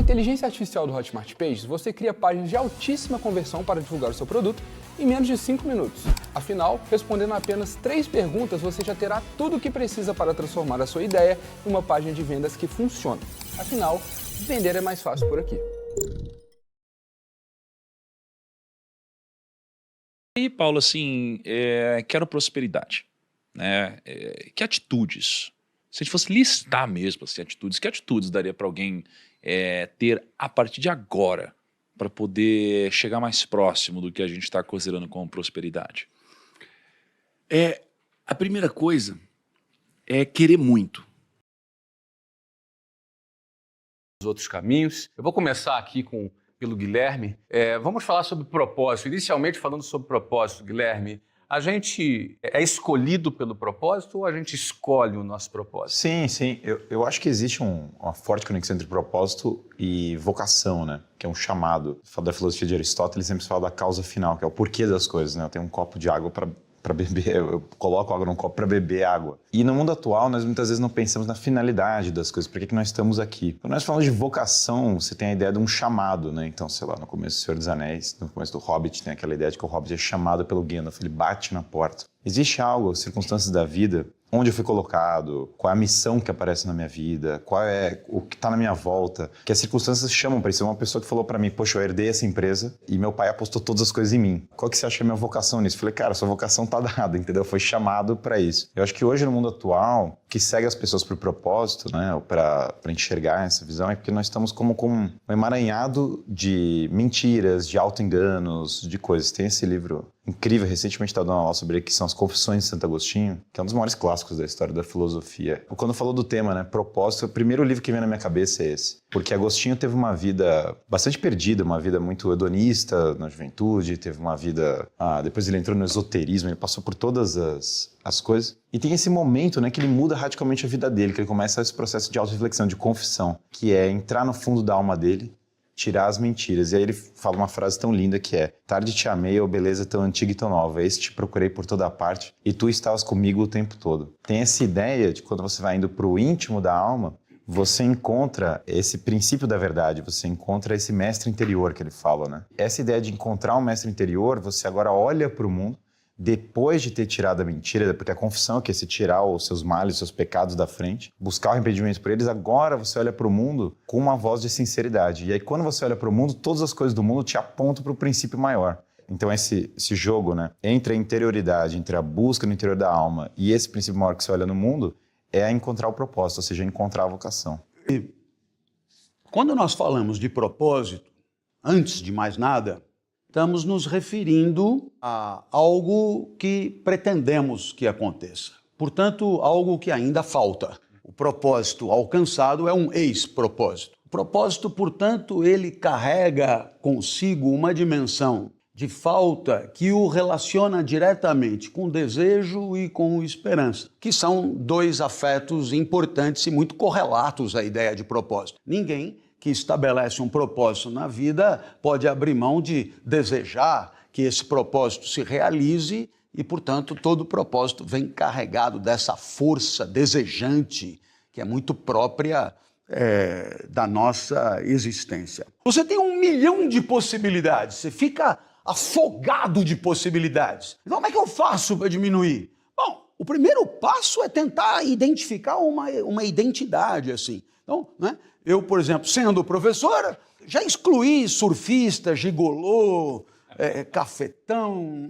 inteligência artificial do Hotmart Pages, você cria páginas de altíssima conversão para divulgar o seu produto em menos de 5 minutos. Afinal, respondendo apenas 3 perguntas, você já terá tudo o que precisa para transformar a sua ideia em uma página de vendas que funciona. Afinal, vender é mais fácil por aqui. E, Paulo, assim, quero prosperidade, né? Que atitudes? Se a gente fosse listar mesmo assim, atitudes, que atitudes daria para alguém ter a partir de agora para poder chegar mais próximo do que a gente está considerando como prosperidade? A primeira coisa é querer muito. Os outros caminhos. Eu vou começar aqui pelo Guilherme. Vamos falar sobre propósito. Inicialmente, falando sobre propósito, Guilherme, a gente é escolhido pelo propósito ou a gente escolhe o nosso propósito? Sim. Eu acho que existe uma forte conexão entre propósito e vocação, né? Que é um chamado. Fala da filosofia de Aristóteles, sempre se fala da causa final, que é o porquê das coisas, né? Eu tenho um copo de água para beber, eu coloco água num copo para beber água. E no mundo atual, nós muitas vezes não pensamos na finalidade das coisas, por que nós estamos aqui. Quando nós falamos de vocação, você tem a ideia de um chamado, né? Então, sei lá, no começo do Senhor dos Anéis, no começo do Hobbit, tem aquela ideia de que o Hobbit é chamado pelo Gandalf, ele bate na porta. Existe algo, circunstâncias da vida, onde eu fui colocado, qual é a missão que aparece na minha vida, qual é o que está na minha volta, que as circunstâncias chamam para isso. Uma pessoa que falou para mim, poxa, eu herdei essa empresa e meu pai apostou todas as coisas em mim. Qual que você acha que é a minha vocação nisso? Eu falei, cara, sua vocação tá dada, entendeu? Foi chamado para isso. Eu acho que hoje no mundo atual, o que segue as pessoas para o propósito, né, para enxergar essa visão, é porque nós estamos como com um emaranhado de mentiras, de auto-enganos, de coisas. Tem esse livro incrível, recentemente está dando uma aula sobre ele, que são as Confissões de Santo Agostinho, que é um dos maiores clássicos da história da filosofia. Quando falou do tema, né, propósito, o primeiro livro que vem na minha cabeça é esse. Porque Agostinho teve uma vida bastante perdida, uma vida muito hedonista na juventude, teve uma vida... depois ele entrou no esoterismo, ele passou por todas as coisas. E tem esse momento, né, que ele muda radicalmente a vida dele, que ele começa esse processo de auto-reflexão, de confissão, que é entrar no fundo da alma dele, tirar as mentiras. E aí ele fala uma frase tão linda que é: tarde te amei, ó beleza tão antiga e tão nova, eis te procurei por toda parte e tu estavas comigo o tempo todo. Tem essa ideia de quando você vai indo para o íntimo da alma, você encontra esse princípio da verdade, você encontra esse mestre interior que ele fala, né? Essa ideia de encontrar um mestre interior, você agora olha para o mundo, depois de ter tirado a mentira, porque a confissão é que é se tirar os seus males, os seus pecados da frente, buscar o arrependimento por eles, agora você olha para o mundo com uma voz de sinceridade. E aí quando você olha para o mundo, todas as coisas do mundo te apontam para o princípio maior. Então esse jogo, né, entre a interioridade, entre a busca no interior da alma e esse princípio maior que você olha no mundo, é encontrar o propósito, ou seja, encontrar a vocação. E quando nós falamos de propósito, antes de mais nada, estamos nos referindo a algo que pretendemos que aconteça. Portanto, algo que ainda falta. O propósito alcançado é um ex-propósito. O propósito, portanto, ele carrega consigo uma dimensão de falta que o relaciona diretamente com desejo e com esperança, que são 2 afetos importantes e muito correlatos à ideia de propósito. Ninguém que estabelece um propósito na vida pode abrir mão de desejar que esse propósito se realize e, portanto, todo propósito vem carregado dessa força desejante que é muito própria da nossa existência. Você tem 1 milhão de possibilidades, você fica afogado de possibilidades. Então, como é que eu faço para diminuir? Bom, o primeiro passo é tentar identificar uma identidade, assim. Então, né? Eu, por exemplo, sendo professor, já excluí surfista, gigolô, cafetão,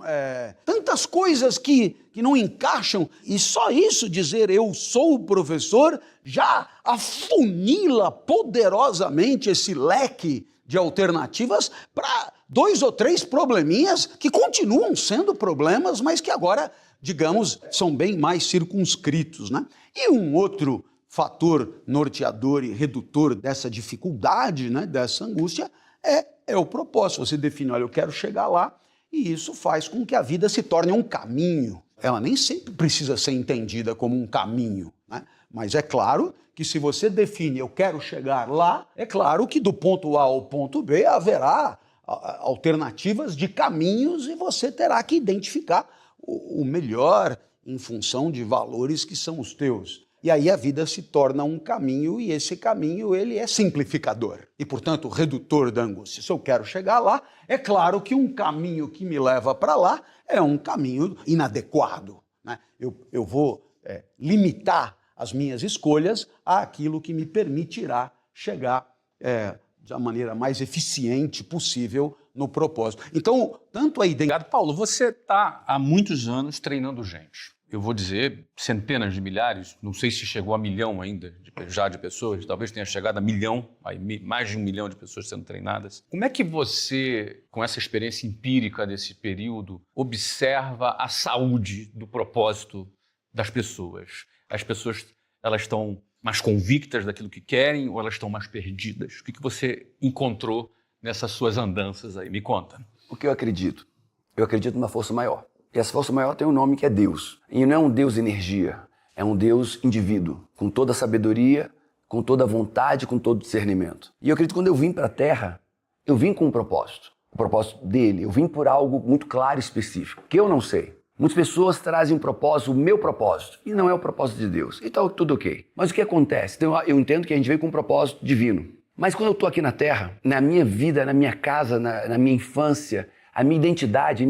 tantas coisas que não encaixam. E só isso, dizer eu sou professor, já afunila poderosamente esse leque de alternativas para 2 ou 3 probleminhas que continuam sendo problemas, mas que agora, digamos, são bem mais circunscritos, né? E um outro fator norteador e redutor dessa dificuldade, né, dessa angústia, é o propósito. Você define, olha, eu quero chegar lá, e isso faz com que a vida se torne um caminho. Ela nem sempre precisa ser entendida como um caminho, né? Mas é claro que se você define, eu quero chegar lá, é claro que do ponto A ao ponto B haverá alternativas de caminhos e você terá que identificar o melhor em função de valores que são os teus. E aí a vida se torna um caminho e esse caminho ele é simplificador e, portanto, redutor da angústia. Se eu quero chegar lá, é claro que um caminho que me leva para lá é um caminho inadequado, né? Eu vou limitar as minhas escolhas àquilo que me permitirá chegar da maneira mais eficiente possível no propósito. Então, tanto a identidade... Obrigado, Paulo. Você está há muitos anos treinando gente. Eu vou dizer centenas de milhares, não sei se chegou a 1 milhão ainda já de pessoas, talvez tenha chegado a 1 milhão, mais de 1 milhão de pessoas sendo treinadas. Como é que você, com essa experiência empírica desse período, observa a saúde do propósito das pessoas? As pessoas, elas estão mais convictas daquilo que querem ou elas estão mais perdidas? O que você encontrou nessas suas andanças aí? Me conta. O que eu acredito? Eu acredito numa força maior. E essa força maior tem um nome que é Deus. E não é um Deus energia, é um Deus indivíduo, com toda a sabedoria, com toda a vontade, com todo o discernimento. E eu acredito que quando eu vim para a Terra, eu vim com um propósito. O propósito dele. Eu vim por algo muito claro e específico, que eu não sei. Muitas pessoas trazem um propósito, o meu propósito, e não é o propósito de Deus. Então, tudo ok. Mas o que acontece? Então, eu entendo que a gente veio com um propósito divino. Mas quando eu estou aqui na Terra, na minha vida, na minha casa, na minha infância, a minha identidade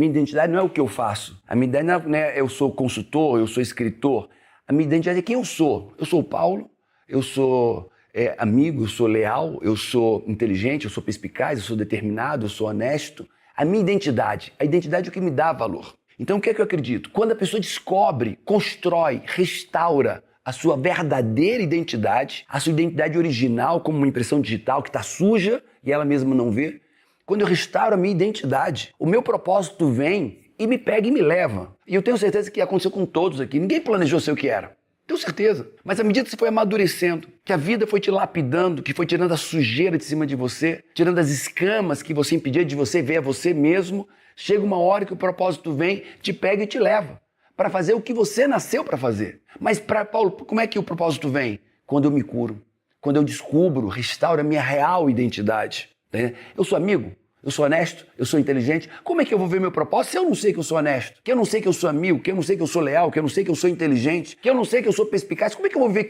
não é o que eu faço. A minha identidade não é eu sou consultor, eu sou escritor. A minha identidade é quem eu sou. Eu sou o Paulo, eu sou amigo, eu sou leal, eu sou inteligente, eu sou perspicaz, eu sou determinado, eu sou honesto. A minha identidade, a identidade é o que me dá valor. Então o que é que eu acredito? Quando a pessoa descobre, constrói, restaura a sua verdadeira identidade, a sua identidade original como uma impressão digital que está suja e ela mesma não vê, quando eu restauro a minha identidade, o meu propósito vem e me pega e me leva. E eu tenho certeza que aconteceu com todos aqui. Ninguém planejou ser o que era. Tenho certeza. Mas à medida que você foi amadurecendo, que a vida foi te lapidando, que foi tirando a sujeira de cima de você, tirando as escamas que você impedia de você ver a você mesmo, chega uma hora que o propósito vem, te pega e te leva para fazer o que você nasceu para fazer. Mas, Paulo, como é que o propósito vem? Quando eu me curo, quando eu descubro, restauro a minha real identidade. Eu sou amigo, eu sou honesto, eu sou inteligente. Como é que eu vou ver meu propósito se eu não sei que eu sou honesto? Que eu não sei que eu sou amigo, que eu não sei que eu sou leal, que eu não sei que eu sou inteligente, que eu não sei que eu sou perspicaz? Como é que eu vou ver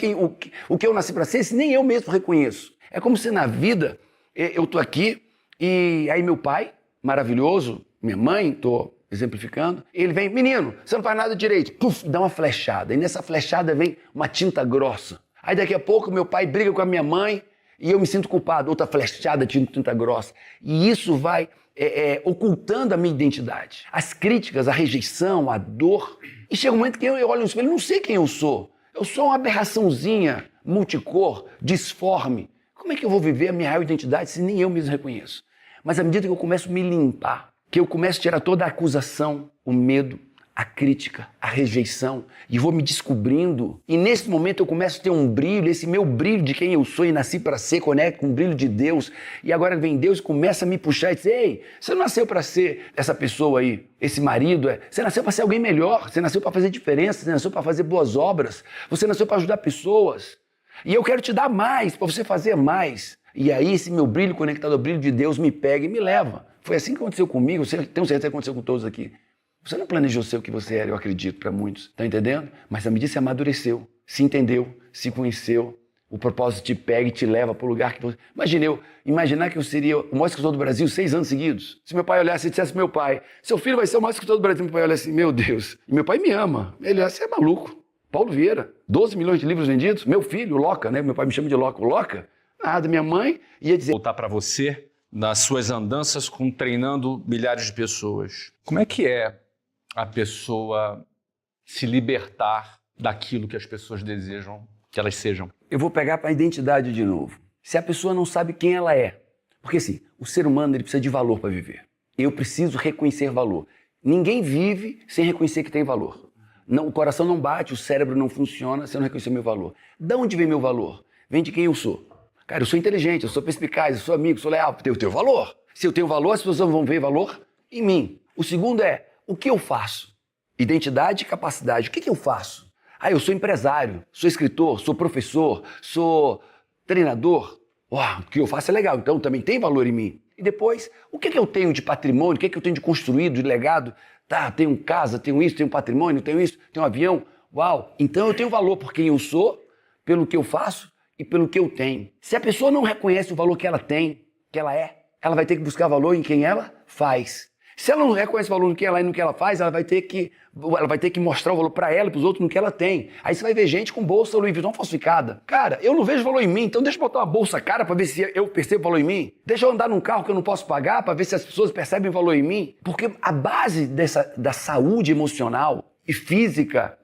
o que eu nasci para ser se nem eu mesmo reconheço? É como se na vida eu tô aqui e aí meu pai, maravilhoso, minha mãe, tô exemplificando, ele vem, menino, você não faz nada direito. Puf, dá uma flechada. E nessa flechada vem uma tinta grossa. Aí daqui a pouco meu pai briga com a minha mãe, e eu me sinto culpado, outra flechada de tinta grossa. E isso vai ocultando a minha identidade. As críticas, a rejeição, a dor. E chega um momento que eu olho no espelho e não sei quem eu sou. Eu sou uma aberraçãozinha, multicor, disforme. Como é que eu vou viver a minha real identidade se nem eu mesmo reconheço? Mas à medida que eu começo a me limpar, que eu começo a tirar toda a acusação, o medo, a crítica, a rejeição, e vou me descobrindo. E nesse momento eu começo a ter um brilho, esse meu brilho de quem eu sou e nasci para ser, conecto com o brilho de Deus. E agora vem Deus e começa a me puxar e dizer, ei, você não nasceu para ser essa pessoa aí, esse marido, você nasceu para ser alguém melhor, você nasceu para fazer diferença, você nasceu para fazer boas obras, você nasceu para ajudar pessoas. E eu quero te dar mais, para você fazer mais. E aí esse meu brilho conectado ao brilho de Deus me pega e me leva. Foi assim que aconteceu comigo, tenho certeza que aconteceu com todos aqui. Você não planejou ser o que você era, eu acredito, para muitos. Tá entendendo? Mas à medida que você amadureceu, se entendeu, se conheceu, o propósito te pega e te leva para o lugar que você... Imaginar que eu seria o maior escritor do Brasil 6 anos seguidos. Se meu pai olhasse e dissesse pro meu pai, seu filho vai ser o maior escritor do Brasil, meu pai olhasse assim, meu Deus. E meu pai me ama. Ele olha, você é maluco. Paulo Vieira, 12 milhões de livros vendidos. Meu filho, o Loca, né? Meu pai me chama de Loca. O Loca? Nada. Minha mãe ia dizer... Voltar para você, nas suas andanças treinando milhares de pessoas. Como é que é a pessoa se libertar daquilo que as pessoas desejam que elas sejam? Eu vou pegar para a identidade de novo. Se a pessoa não sabe quem ela é, porque assim, o ser humano ele precisa de valor para viver. Eu preciso reconhecer valor. Ninguém vive sem reconhecer que tem valor. Não, o coração não bate, o cérebro não funciona se eu não reconhecer meu valor. De onde vem meu valor? Vem de quem eu sou. Cara, eu sou inteligente, eu sou perspicaz, eu sou amigo, eu sou leal. Eu tenho valor. Se eu tenho valor, as pessoas vão ver valor em mim. O segundo é, o que eu faço? Identidade e capacidade. O que eu faço? Eu sou empresário, sou escritor, sou professor, sou treinador. Uau, o que eu faço é legal, então também tem valor em mim. E depois, o que eu tenho de patrimônio? O que eu tenho de construído, de legado? Tá, tenho casa, tenho isso, tenho patrimônio, tenho isso, tenho um avião. Uau, então eu tenho valor por quem eu sou, pelo que eu faço e pelo que eu tenho. Se a pessoa não reconhece o valor que ela tem, que ela é, ela vai ter que buscar valor em quem ela faz. Se ela não reconhece o valor no que ela é e no que ela faz, ela vai ter que mostrar o valor para ela e para os outros no que ela tem. Aí você vai ver gente com bolsa Louis Vuitton falsificada. Cara, eu não vejo valor em mim, então deixa eu botar uma bolsa cara para ver se eu percebo valor em mim. Deixa eu andar num carro que eu não posso pagar para ver se as pessoas percebem valor em mim. Porque a base da saúde emocional e física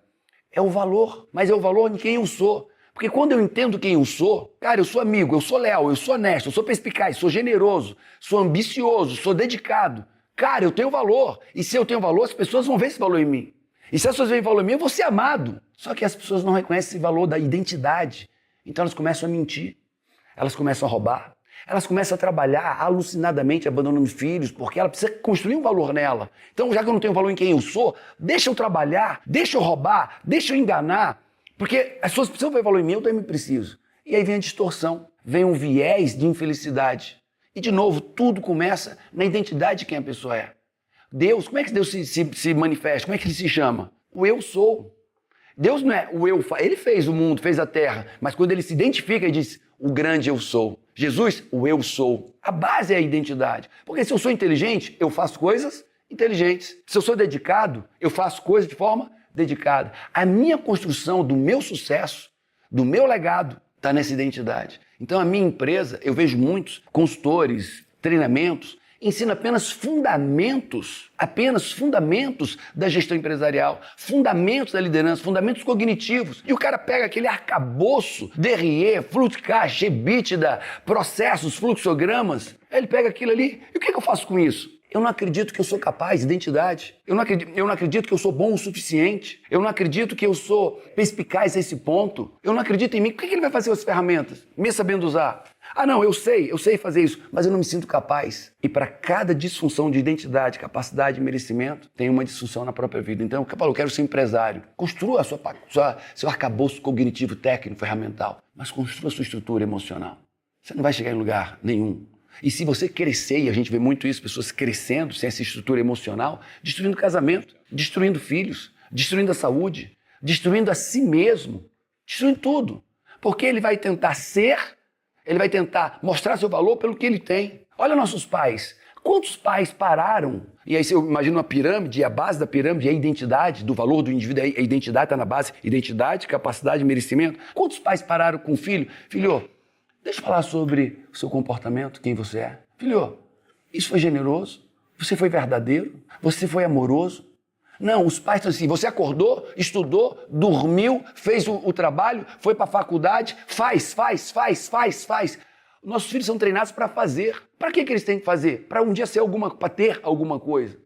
é o valor, mas é o valor em quem eu sou. Porque quando eu entendo quem eu sou, cara, eu sou amigo, eu sou leal, eu sou honesto, eu sou perspicaz, sou generoso, sou ambicioso, sou dedicado. Cara, eu tenho valor. E se eu tenho valor, as pessoas vão ver esse valor em mim. E se as pessoas veem valor em mim, eu vou ser amado. Só que as pessoas não reconhecem esse valor da identidade. Então elas começam a mentir, elas começam a roubar, elas começam a trabalhar alucinadamente, abandonando filhos, porque ela precisa construir um valor nela. Então, já que eu não tenho valor em quem eu sou, deixa eu trabalhar, deixa eu roubar, deixa eu enganar. Porque as pessoas precisam ver valor em mim, eu também preciso. E aí vem a distorção, vem um viés de infelicidade. E, de novo, tudo começa na identidade de quem a pessoa é. Deus, como é que Deus se manifesta? Como é que ele se chama? O eu sou. Deus não é o eu, ele fez o mundo, fez a terra, mas quando ele se identifica, ele diz, o grande eu sou. Jesus, o eu sou. A base é a identidade. Porque se eu sou inteligente, eu faço coisas inteligentes. Se eu sou dedicado, eu faço coisas de forma dedicada. A minha construção do meu sucesso, do meu legado, está nessa identidade. Então, a minha empresa, eu vejo muitos consultores, treinamentos, ensinam apenas fundamentos da gestão empresarial, fundamentos da liderança, fundamentos cognitivos. E o cara pega aquele arcabouço, DRE, Fluxcast, EBITDA, processos, fluxogramas, aí ele pega aquilo ali, e o que eu faço com isso? Eu não acredito que eu sou capaz, identidade. Eu não acredito que eu sou bom o suficiente. Eu não acredito que eu sou perspicaz a esse ponto. Eu não acredito em mim. O que ele vai fazer com as ferramentas? Me sabendo usar. Ah, não, eu sei fazer isso, mas eu não me sinto capaz. E para cada disfunção de identidade, capacidade e merecimento, tem uma disfunção na própria vida. Então, eu quero ser empresário. Construa seu arcabouço cognitivo, técnico, ferramental, mas construa a sua estrutura emocional. Você não vai chegar em lugar nenhum. E se você crescer, e a gente vê muito isso, pessoas crescendo sem essa estrutura emocional, destruindo casamento, destruindo filhos, destruindo a saúde, destruindo a si mesmo, destruindo tudo. Porque ele vai tentar ele vai tentar mostrar seu valor pelo que ele tem. Olha nossos pais. Quantos pais pararam? E aí você imagina uma pirâmide, e a base da pirâmide é a identidade, do valor do indivíduo, a identidade está na base, identidade, capacidade, merecimento. Quantos pais pararam com o filho? Filho, deixa eu falar sobre o seu comportamento, quem você é. Filho, isso foi generoso? Você foi verdadeiro? Você foi amoroso? Não, os pais estão assim, você acordou, estudou, dormiu, fez o trabalho, foi para a faculdade, faz. Nossos filhos são treinados para fazer. Para que eles têm que fazer? Para um dia para ter alguma coisa.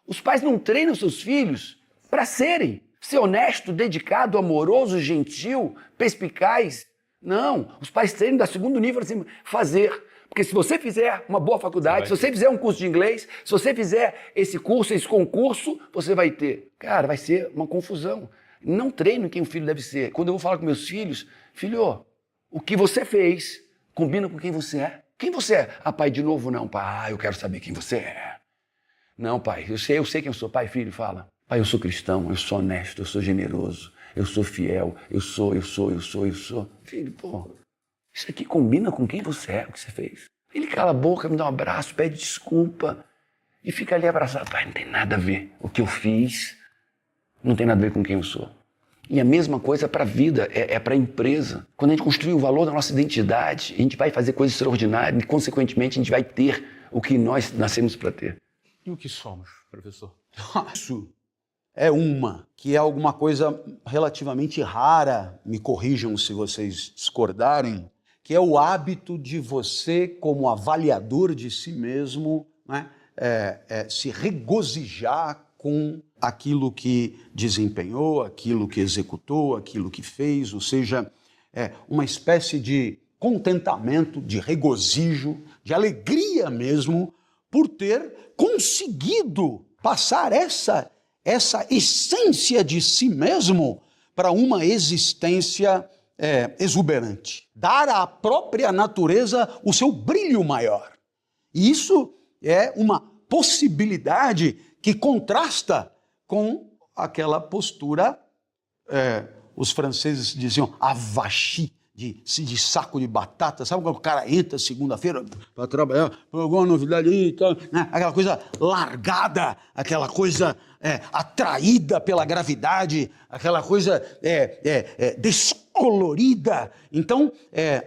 Os pais não treinam seus filhos para ser honesto, dedicado, amoroso, gentil, perspicaz. Não, os pais treinam da segundo nível assim, fazer. Porque se você fizer uma boa faculdade, se você fizer um curso de inglês, se você fizer esse curso, esse concurso, você vai ter. Cara, vai ser uma confusão. Não treino quem o filho deve ser. Quando eu vou falar com meus filhos, filho, o que você fez combina com quem você é. Quem você é? Ah, pai, de novo não. Pai, eu quero saber quem você é. Não, pai, eu sei quem eu sou. Pai, filho, fala. Pai, eu sou cristão, eu sou honesto, eu sou generoso, eu sou fiel, eu sou. Filho, pô, isso aqui combina com quem você é, o que você fez. Ele cala a boca, me dá um abraço, pede desculpa e fica ali abraçado. Pai, não tem nada a ver. O que eu fiz não tem nada a ver com quem eu sou. E a mesma coisa para a vida, é para a empresa. Quando a gente construir o valor da nossa identidade, a gente vai fazer coisas extraordinárias e, consequentemente, a gente vai ter o que nós nascemos para ter. E o que somos, professor? Isso é que é alguma coisa relativamente rara, me corrijam se vocês discordarem, que é o hábito de você, como avaliador de si mesmo, né, se regozijar com aquilo que desempenhou, aquilo que executou, aquilo que fez, ou seja, uma espécie de contentamento, de regozijo, de alegria mesmo, por ter conseguido passar essa essência de si mesmo para uma existência exuberante. Dar à própria natureza o seu brilho maior. E isso é uma possibilidade que contrasta com aquela postura os franceses diziam avachi, de saco de batata, sabe quando o cara entra segunda-feira para trabalhar, por alguma novidade aí e tal, né? Aquela coisa largada, aquela coisa atraída pela gravidade, aquela coisa descolorida. Então,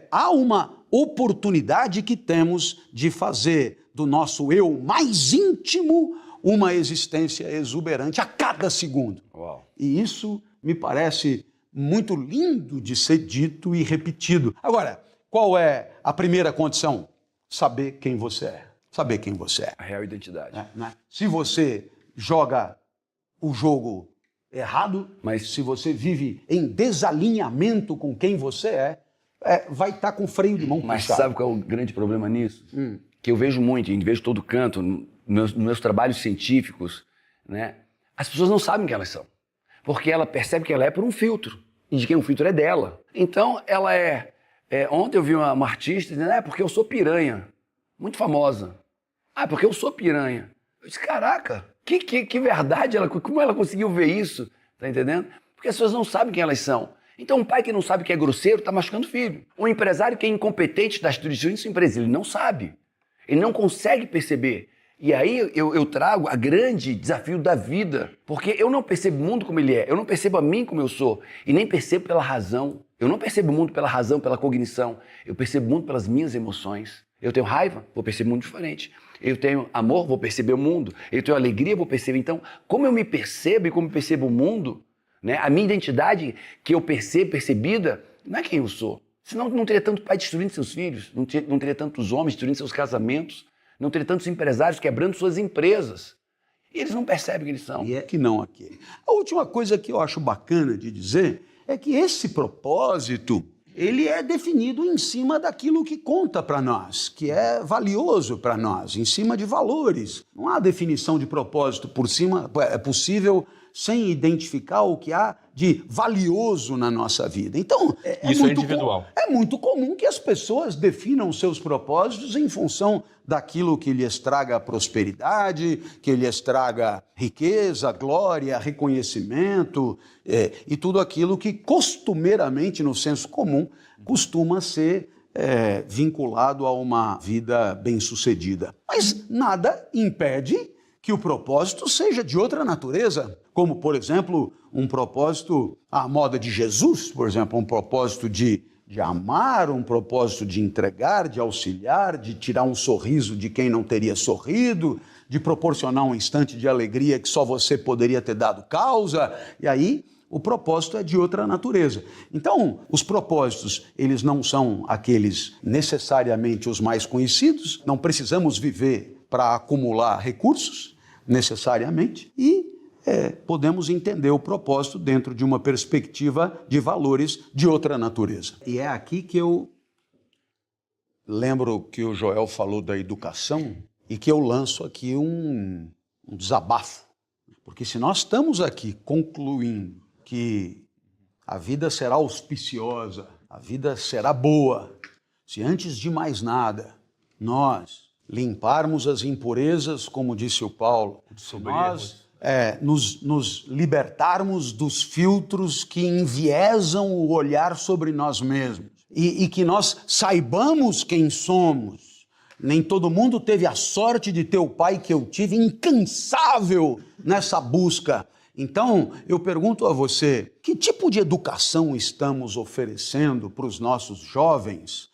há uma oportunidade que temos de fazer do nosso eu mais íntimo uma existência exuberante a cada segundo. Uau. E isso me parece muito lindo de ser dito e repetido. Agora, qual é a primeira condição? Saber quem você é. Saber quem você é. A real identidade. Né? Se você joga o jogo errado, Mas se você vive em desalinhamento com quem você vai estar com freio de mão Mas puxado. sabe qual é o grande problema nisso? Que eu vejo muito, e vejo todo canto, nos meus trabalhos científicos, né? As pessoas não sabem quem elas são. Porque ela percebe que ela é por um filtro. E de quem o filtro é dela. Então, ela ontem eu vi uma artista dizendo, porque eu sou piranha. Muito famosa. Porque eu sou piranha. Eu disse, caraca, que verdade, como ela conseguiu ver isso? Tá entendendo? Porque as pessoas não sabem quem elas são. Então, um pai que não sabe que é grosseiro está machucando o filho. Um empresário que é incompetente das instituições de sua empresa, ele não sabe. Ele não consegue perceber. E aí eu trago a grande desafio da vida, porque eu não percebo o mundo como ele é, eu não percebo a mim como eu sou, e nem percebo pela razão. Eu não percebo o mundo pela razão, pela cognição, eu percebo o mundo pelas minhas emoções. Eu tenho raiva, vou perceber o mundo diferente. Eu tenho amor, vou perceber o mundo. Eu tenho alegria, vou perceber. Então, como eu me percebo e como eu percebo o mundo, né, a minha identidade que eu percebo, percebida, não é quem eu sou. Senão não teria tanto pai destruindo seus filhos, não teria tantos homens destruindo seus casamentos, não teria tantos empresários quebrando suas empresas. E eles não percebem que eles são. E é que não aqui. A última coisa que eu acho bacana de dizer é que esse propósito, ele é definido em cima daquilo que conta para nós, que é valioso para nós, em cima de valores. Não há definição de propósito por cima, é possível sem identificar o que há de valioso na nossa vida. Então, Isso é individual. É muito comum que as pessoas definam seus propósitos em função daquilo que lhes traga prosperidade, que lhes traga riqueza, glória, reconhecimento e tudo aquilo que costumeiramente, no senso comum, costuma ser vinculado a uma vida bem-sucedida. Mas nada impede que o propósito seja de outra natureza, como, por exemplo, um propósito à moda de Jesus, por exemplo, um propósito de amar, um propósito de entregar, de auxiliar, de tirar um sorriso de quem não teria sorrido, de proporcionar um instante de alegria que só você poderia ter dado causa, e aí o propósito é de outra natureza. Então, os propósitos, eles não são aqueles necessariamente os mais conhecidos, não precisamos viver para acumular recursos, necessariamente, e podemos entender o propósito dentro de uma perspectiva de valores de outra natureza. E é aqui que eu lembro que o Joel falou da educação e que eu lanço aqui um desabafo. Porque se nós estamos aqui concluindo que a vida será auspiciosa, a vida será boa, se antes de mais nada nós limparmos as impurezas, como disse o Paulo, se nós nos libertarmos dos filtros que enviesam o olhar sobre nós mesmos e que nós saibamos quem somos. Nem todo mundo teve a sorte de ter o pai que eu tive, incansável nessa busca. Então, eu pergunto a você, que tipo de educação estamos oferecendo para os nossos jovens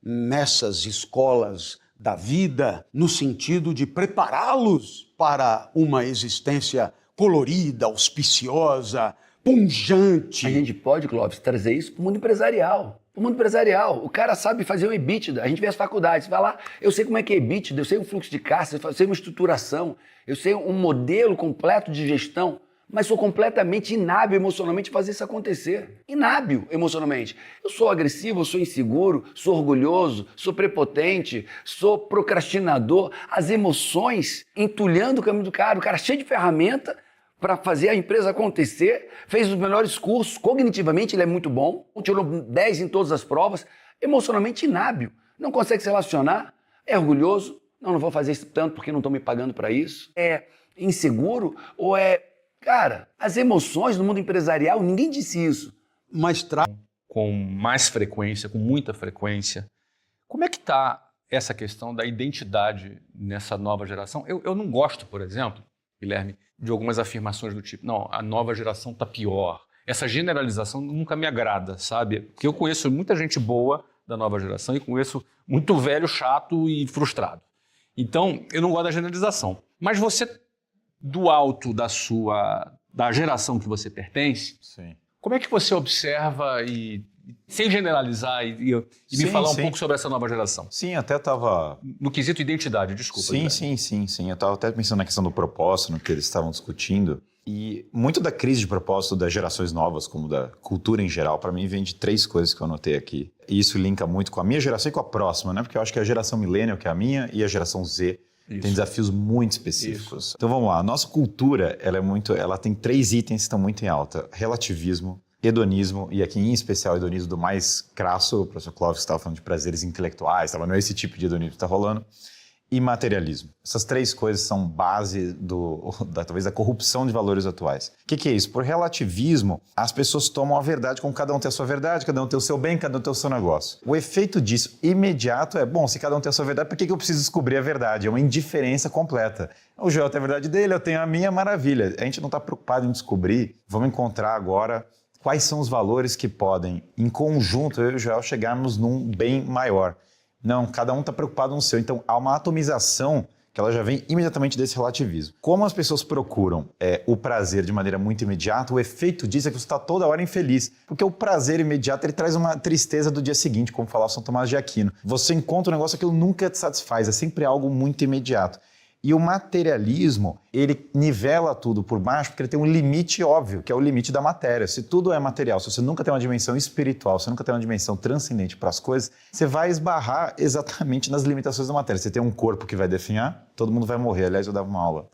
nessas escolas da vida, no sentido de prepará-los para uma existência colorida, auspiciosa, pungente? A gente pode, Clóvis, trazer isso para o mundo empresarial. O mundo empresarial, o cara sabe fazer um EBITDA, a gente vê as faculdades, vai lá, eu sei como é que é EBITDA, eu sei um fluxo de caixa, eu sei uma estruturação, eu sei um modelo completo de gestão, mas sou completamente inábil emocionalmente de fazer isso acontecer. Inábil emocionalmente. Eu sou agressivo, eu sou inseguro, sou orgulhoso, sou prepotente, sou procrastinador. As emoções entulhando o caminho do cara, o cara cheio de ferramenta para fazer a empresa acontecer, fez os melhores cursos, cognitivamente ele é muito bom, tirou 10 em todas as provas, emocionalmente inábil, não consegue se relacionar, é orgulhoso, não vou fazer isso tanto porque não estão me pagando para isso, é inseguro ou é Cara, as emoções no mundo empresarial, ninguém disse isso. Mas Com mais frequência, com muita frequência. Como é que está essa questão da identidade nessa nova geração? Eu não gosto, por exemplo, Guilherme, de algumas afirmações do tipo, não, a nova geração está pior. Essa generalização nunca me agrada, sabe? Porque eu conheço muita gente boa da nova geração e conheço muito velho, chato e frustrado. Então, eu não gosto da generalização. Mas você, do alto da geração que você pertence, Sim. como é que você observa e sem generalizar e me falar um pouco sobre essa nova geração? Sim, até estava... No quesito identidade, desculpa. Sim. Eu estava até pensando na questão do propósito, no que eles estavam discutindo. E muito da crise de propósito das gerações novas, como da cultura em geral, para mim vem de 3 coisas que eu anotei aqui. E isso linka muito com a minha geração e com a próxima, né? Porque eu acho que a geração millennial, que é a minha, e a geração Z, tem desafios muito específicos. Isso. Então vamos lá, a nossa cultura, ela tem 3 itens que estão muito em alta. Relativismo, hedonismo, e aqui em especial hedonismo do mais crasso, o professor Clóvis estava falando de prazeres intelectuais, não é esse tipo de hedonismo que está rolando, e materialismo. Essas 3 coisas são base talvez da corrupção de valores atuais. O que é isso? Por relativismo, as pessoas tomam a verdade como cada um tem a sua verdade, cada um tem o seu bem, cada um tem o seu negócio. O efeito disso imediato é, bom, se cada um tem a sua verdade, por que eu preciso descobrir a verdade? É uma indiferença completa. O Joel tem a verdade dele, eu tenho a minha, maravilha. A gente não está preocupado em descobrir, vamos encontrar agora quais são os valores que podem, em conjunto, eu e o Joel, chegarmos num bem maior. Não, cada um está preocupado no seu. Então, há uma atomização que ela já vem imediatamente desse relativismo. Como as pessoas procuram o prazer de maneira muito imediata, o efeito disso é que você está toda hora infeliz. Porque o prazer imediato, ele traz uma tristeza do dia seguinte, como falava São Tomás de Aquino. Você encontra um negócio que nunca te satisfaz, é sempre algo muito imediato. E o materialismo, ele nivela tudo por baixo porque ele tem um limite óbvio, que é o limite da matéria. Se tudo é material, se você nunca tem uma dimensão espiritual, se você nunca tem uma dimensão transcendente para as coisas, você vai esbarrar exatamente nas limitações da matéria. Você tem um corpo que vai definhar, todo mundo vai morrer. Aliás, eu dava uma aula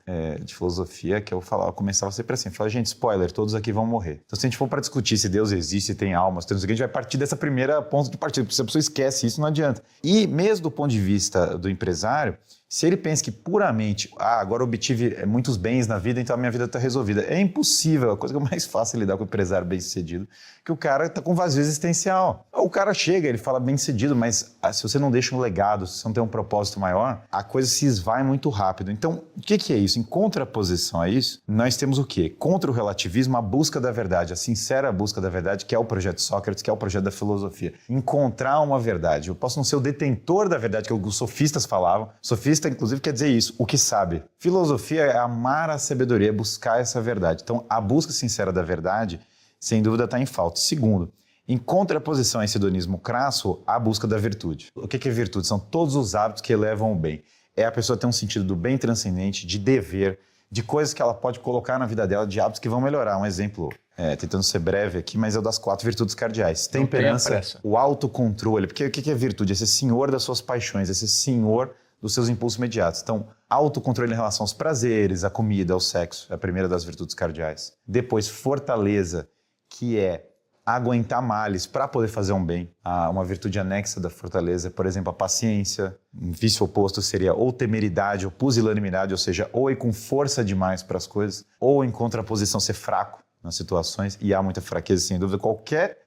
de filosofia que eu começava sempre assim, eu falava, gente, spoiler, todos aqui vão morrer. Então se a gente for para discutir se Deus existe, se tem alma, se tem, a gente vai partir dessa primeira ponto de partida. Se a pessoa esquece isso, não adianta. E mesmo do ponto de vista do empresário, se ele pensa que puramente, agora obtive muitos bens na vida, então a minha vida está resolvida. É impossível, a coisa que é mais fácil lidar com o empresário bem-sucedido, que o cara está com vazio existencial. O cara chega, ele fala bem-sucedido, mas se você não deixa um legado, se você não tem um propósito maior, a coisa se esvai muito rápido. Então, o que é isso? Em contraposição a isso, nós temos o quê? Contra o relativismo, a busca da verdade, a sincera busca da verdade, que é o projeto Sócrates, que é o projeto da filosofia. Encontrar uma verdade. Eu posso não ser o detentor da verdade, que os sofistas falavam. Sofista, inclusive, quer dizer isso, o que sabe. Filosofia é amar a sabedoria, é buscar essa verdade. Então, a busca sincera da verdade, sem dúvida, está em falta. Segundo, em contraposição a esse hedonismo crasso, a busca da virtude. O que é virtude? São todos os hábitos que elevam o bem. É a pessoa ter um sentido do bem transcendente, de dever, de coisas que ela pode colocar na vida dela, de hábitos que vão melhorar. Um exemplo, tentando ser breve aqui, mas é o das 4 virtudes cardeais. Temperança, o autocontrole. Porque o que é virtude? É ser senhor das suas paixões, é ser senhor dos seus impulsos imediatos. Então, autocontrole em relação aos prazeres, à comida, ao sexo, é a primeira das virtudes cardeais. Depois, fortaleza, que é aguentar males para poder fazer um bem. Uma virtude anexa da fortaleza, por exemplo, a paciência. Um vício oposto seria ou temeridade ou pusilanimidade, ou seja, ou ir com força demais para as coisas, ou em contraposição ser fraco nas situações, e há muita fraqueza, sem dúvida.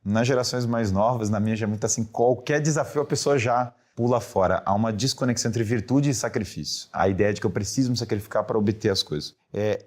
Nas gerações mais novas, na minha já é muito assim, qualquer desafio a pessoa já pula fora. Há uma desconexão entre virtude e sacrifício. A ideia de que eu preciso me sacrificar para obter as coisas.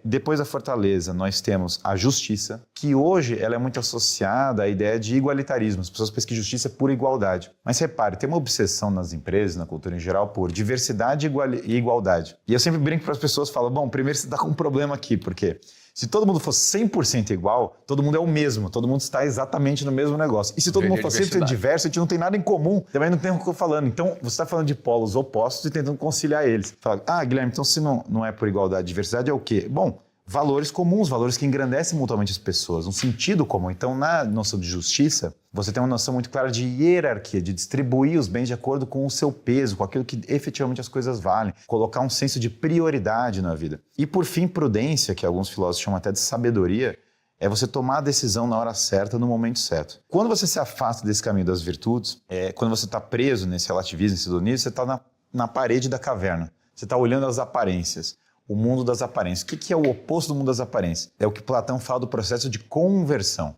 Depois da fortaleza, nós temos a justiça, que hoje ela é muito associada à ideia de igualitarismo. As pessoas pensam que justiça é pura igualdade. Mas repare, tem uma obsessão nas empresas, na cultura em geral, por diversidade e igualdade. E eu sempre brinco para as pessoas, falo, bom, primeiro você está com um problema aqui, porque se todo mundo fosse 100% igual, todo mundo é o mesmo, todo mundo está exatamente no mesmo negócio. E se todo mundo fosse 100% diverso, a gente não tem nada em comum, também não tem o que eu estou falando. Então, você está falando de polos opostos e tentando conciliar eles. Fala, Guilherme, então se não é por igualdade e diversidade, é o quê? Bom, valores comuns, valores que engrandecem mutuamente as pessoas, um sentido comum. Então, na noção de justiça, você tem uma noção muito clara de hierarquia, de distribuir os bens de acordo com o seu peso, com aquilo que efetivamente as coisas valem, colocar um senso de prioridade na vida. E, por fim, prudência, que alguns filósofos chamam até de sabedoria, é você tomar a decisão na hora certa, no momento certo. Quando você se afasta desse caminho das virtudes, quando você está preso nesse relativismo, nesse hedonismo, você está na parede da caverna. Você está olhando as aparências. o mundo das aparências. O que é o oposto do mundo das aparências? É o que Platão fala do processo de conversão.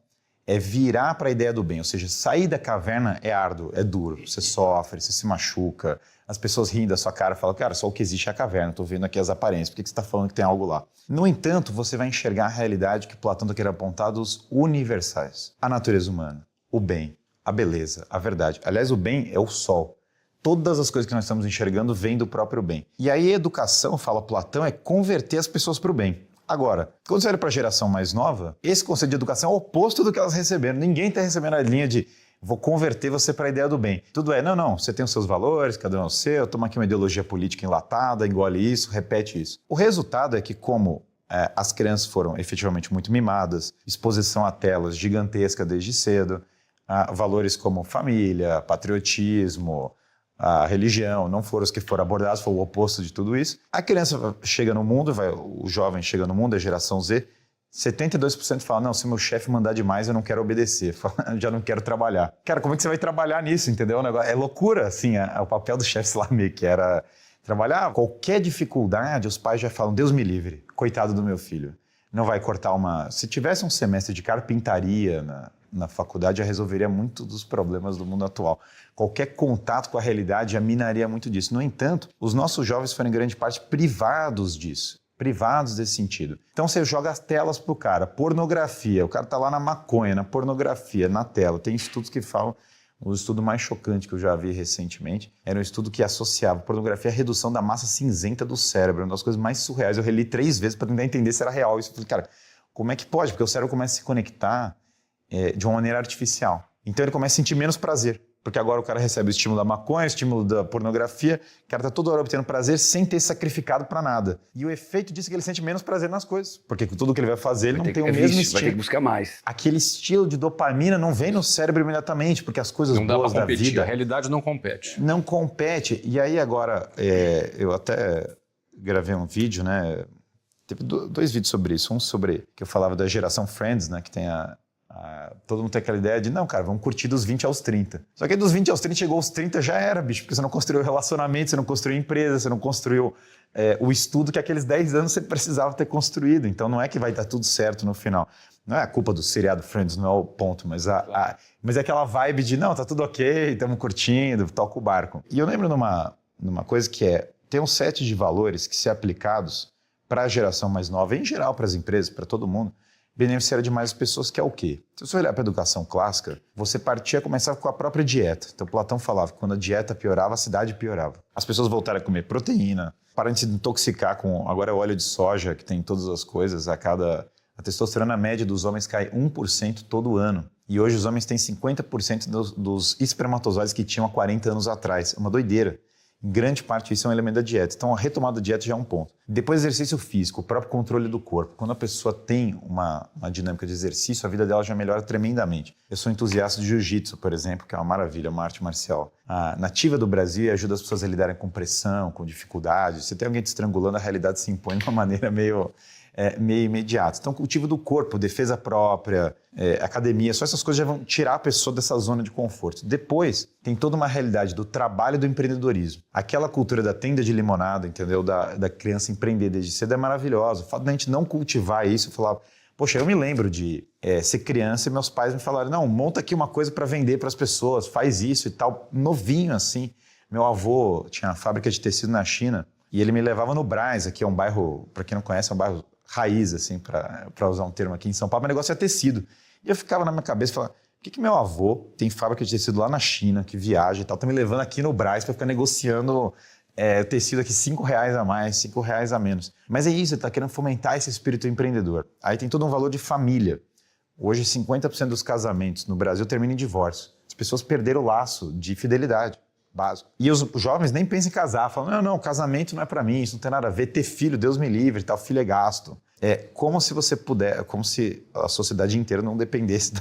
É virar para a ideia do bem, ou seja, sair da caverna é árduo, é duro, você sofre, você se machuca, as pessoas riem da sua cara e falam, cara, só o que existe é a caverna, estou vendo aqui as aparências, por que você está falando que tem algo lá? No entanto, você vai enxergar a realidade que Platão está querendo apontar dos universais. A natureza humana, o bem, a beleza, a verdade. Aliás, o bem é o sol. Todas as coisas que nós estamos enxergando vêm do próprio bem. E aí a educação, fala Platão, é converter as pessoas para o bem. Agora, quando você olha para a geração mais nova, esse conceito de educação é o oposto do que elas receberam. Ninguém está recebendo a linha de vou converter você para a ideia do bem. Tudo é, não, você tem os seus valores, cada um é o seu, toma aqui uma ideologia política enlatada, engole isso, repete isso. O resultado é que como as crianças foram efetivamente muito mimadas, exposição a telas gigantesca desde cedo, valores como família, patriotismo, a religião, não foram os que foram abordados, foi o oposto de tudo isso. A criança chega no mundo, o jovem chega no mundo, a geração Z, 72% fala, não, se meu chefe mandar demais, eu não quero obedecer, já não quero trabalhar. Cara, como é que você vai trabalhar nisso, entendeu? É loucura, assim, o papel do chefe lá meio que era trabalhar. Qualquer dificuldade, os pais já falam, Deus me livre, coitado do meu filho. Não vai cortar uma... Se tivesse um semestre de carpintaria na faculdade, já resolveria muito dos problemas do mundo atual. Qualquer contato com a realidade já minaria muito disso. No entanto, os nossos jovens foram em grande parte privados disso, privados desse sentido. Então você joga as telas pro cara, pornografia, o cara tá lá na maconha, na pornografia, na tela. Tem estudos que falam, o estudo mais chocante que eu já vi recentemente, era um estudo que associava pornografia à redução da massa cinzenta do cérebro, uma das coisas mais surreais. Eu reli 3 vezes para tentar entender se era real. Isso eu falei, cara, como é que pode? Porque o cérebro começa a se conectar de uma maneira artificial. Então ele começa a sentir menos prazer, porque agora o cara recebe o estímulo da maconha, o estímulo da pornografia, o cara está toda hora obtendo prazer sem ter sacrificado para nada. E o efeito disso é que ele sente menos prazer nas coisas, porque tudo que ele vai fazer ele não tem o mesmo estilo. Vai ter que buscar mais. Aquele estilo de dopamina não vem no cérebro imediatamente, porque as coisas boas da vida... A realidade não compete. Não compete. E aí agora, eu até gravei um vídeo, né? Teve 2 vídeos sobre isso. Um sobre, que eu falava da geração Friends, né? Que tem todo mundo tem aquela ideia de, não, cara, vamos curtir dos 20 aos 30. Só que aí dos 20 aos 30 chegou aos 30 já era, bicho, porque você não construiu relacionamento, você não construiu empresa, você não construiu o estudo que aqueles 10 anos você precisava ter construído. Então não é que vai dar tudo certo no final. Não é a culpa do seriado Friends, não é o ponto, mas é aquela vibe de, não, tá tudo ok, estamos curtindo, toca o barco. E eu lembro numa coisa que tem um set de valores que, se aplicados para a geração mais nova, em geral para as empresas, para todo mundo, beneficiaria demais as pessoas, que é o quê? Se você olhar para a educação clássica, você começava com a própria dieta. Então Platão falava que quando a dieta piorava, a cidade piorava. As pessoas voltaram a comer proteína, pararam de se intoxicar com agora óleo de soja, que tem todas as coisas, a testosterona média dos homens cai 1% todo ano. E hoje os homens têm 50% dos espermatozoides que tinham há 40 anos atrás. É uma doideira. Em grande parte isso é um elemento da dieta. Então a retomada da dieta já é um ponto. Depois exercício físico, o próprio controle do corpo. Quando a pessoa tem uma dinâmica de exercício, a vida dela já melhora tremendamente. Eu sou entusiasta de jiu-jitsu, por exemplo, que é uma maravilha, uma arte marcial nativa do Brasil e ajuda as pessoas a lidarem com pressão, com dificuldades. Se tem alguém te estrangulando, a realidade se impõe de uma maneira meio imediata. Então, cultivo do corpo, defesa própria, academia, só essas coisas já vão tirar a pessoa dessa zona de conforto. Depois, tem toda uma realidade do trabalho e do empreendedorismo. Aquela cultura da tenda de limonada, entendeu? Da criança empreender desde cedo é maravilhosa. O fato da gente não cultivar isso, eu falava, poxa, eu me lembro de ser criança e meus pais me falaram, não, monta aqui uma coisa para vender para as pessoas, faz isso e tal, novinho assim. Meu avô tinha uma fábrica de tecido na China e ele me levava no Brás, aqui é um bairro, para quem não conhece, é um bairro raiz, assim, para usar um termo aqui em São Paulo, mas o negócio é tecido. E eu ficava na minha cabeça e falava, por que meu avô tem fábrica de tecido lá na China, que viaja e tal, tá me levando aqui no Brás para ficar negociando tecido aqui R$5 a mais, R$5 a menos. Mas é isso, ele tá querendo fomentar esse espírito empreendedor. Aí tem todo um valor de família. Hoje 50% dos casamentos no Brasil terminam em divórcio. As pessoas perderam o laço de fidelidade. Básico. E os jovens nem pensam em casar, falam, não, casamento não é pra mim, isso não tem nada a ver, ter filho, Deus me livre, tal, filho é gasto. É como se você como se a sociedade inteira não dependesse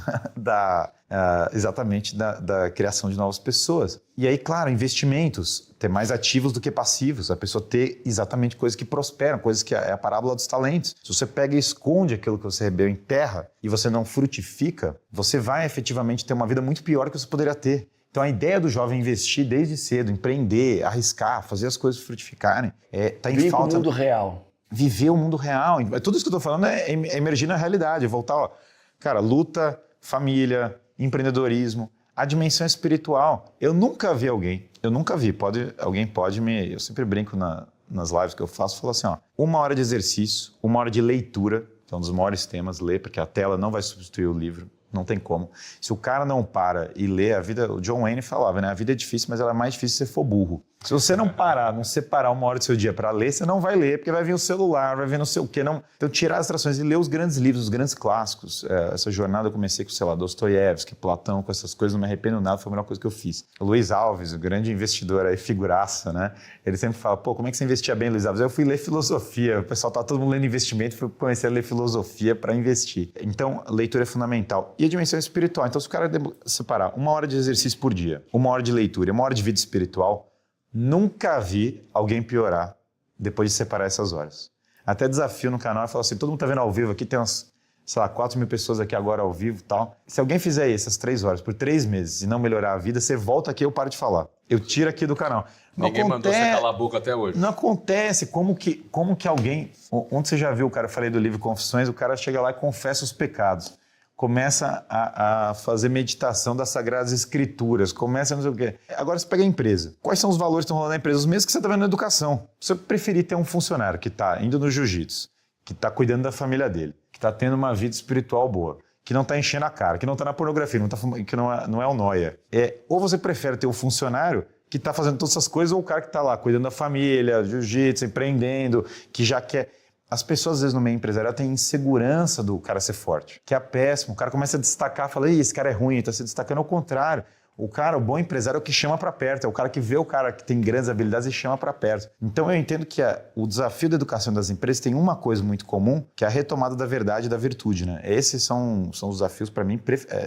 exatamente da criação de novas pessoas. E aí, claro, investimentos, ter mais ativos do que passivos, a pessoa ter exatamente coisas que prosperam, coisas que é a parábola dos talentos. Se você pega e esconde aquilo que você recebeu em terra e você não frutifica, você vai efetivamente ter uma vida muito pior que você poderia ter. Então a ideia do jovem investir desde cedo, empreender, arriscar, fazer as coisas frutificarem, está em falta. Vem pro mundo real. viver o mundo real. Tudo isso que eu tô falando é emergir na realidade, voltar, ó, cara, luta, família, empreendedorismo, a dimensão espiritual. Eu nunca vi, alguém pode me... Eu sempre brinco nas lives que eu faço, falo assim, ó, 1 hora de exercício, 1 hora de leitura, que é um dos maiores temas, ler, porque a tela não vai substituir o livro, não tem como. Se o cara não para e lê a vida, o John Wayne falava, né, a vida é difícil, mas ela é mais difícil se você for burro. Se você não parar, não separar 1 hora do seu dia para ler, você não vai ler, porque vai vir o celular, vai vir não sei o quê. Não... Então, tirar as distrações e ler os grandes livros, os grandes clássicos. Essa jornada eu comecei com, sei lá, Dostoiévski, Platão, com essas coisas, não me arrependo nada, foi a melhor coisa que eu fiz. O Luiz Alves, o grande investidor aí, figuraça, né? Ele sempre fala, pô, como é que você investia bem, Luiz Alves? Eu fui ler filosofia, o pessoal tá todo mundo lendo investimento, fui comecei a ler filosofia para investir. Então, leitura é fundamental. E a dimensão espiritual. Então, se o cara separar 1 hora de exercício por dia, 1 hora de leitura, 1 hora de vida espiritual, nunca vi alguém piorar depois de separar essas horas. Até desafio no canal, eu falo assim, todo mundo tá vendo ao vivo aqui, tem umas, sei lá, 4 mil pessoas aqui agora ao vivo e tal. Se alguém fizer essas 3 horas por 3 meses e não melhorar a vida, você volta aqui e eu paro de falar. Eu tiro aqui do canal. Ninguém mandou você calar a boca até hoje. Não acontece. Como que alguém... Onde você já viu o cara, eu falei do livro Confissões, o cara chega lá e confessa os pecados. Começa a fazer meditação das Sagradas Escrituras, começa a não sei o quê. Agora você pega a empresa. Quais são os valores que estão rolando na empresa? Os mesmos que você está vendo na educação. Se você preferir ter um funcionário que está indo no jiu-jitsu, que está cuidando da família dele, que está tendo uma vida espiritual boa, que não está enchendo a cara, que não está na pornografia, que não é o nóia. Ou você prefere ter um funcionário que está fazendo todas essas coisas, ou o cara que está lá cuidando da família, jiu-jitsu, empreendendo, que já quer... As pessoas, às vezes, no meio empresarial têm insegurança do cara ser forte, que é péssimo. O cara começa a destacar, fala, esse cara é ruim, está se destacando. Ao contrário, o bom empresário é o que chama para perto, é o cara que vê o cara que tem grandes habilidades e chama para perto. Então, eu entendo que o desafio da educação das empresas tem uma coisa muito comum, que é a retomada da verdade e da virtude, né? Esses são os desafios, para mim,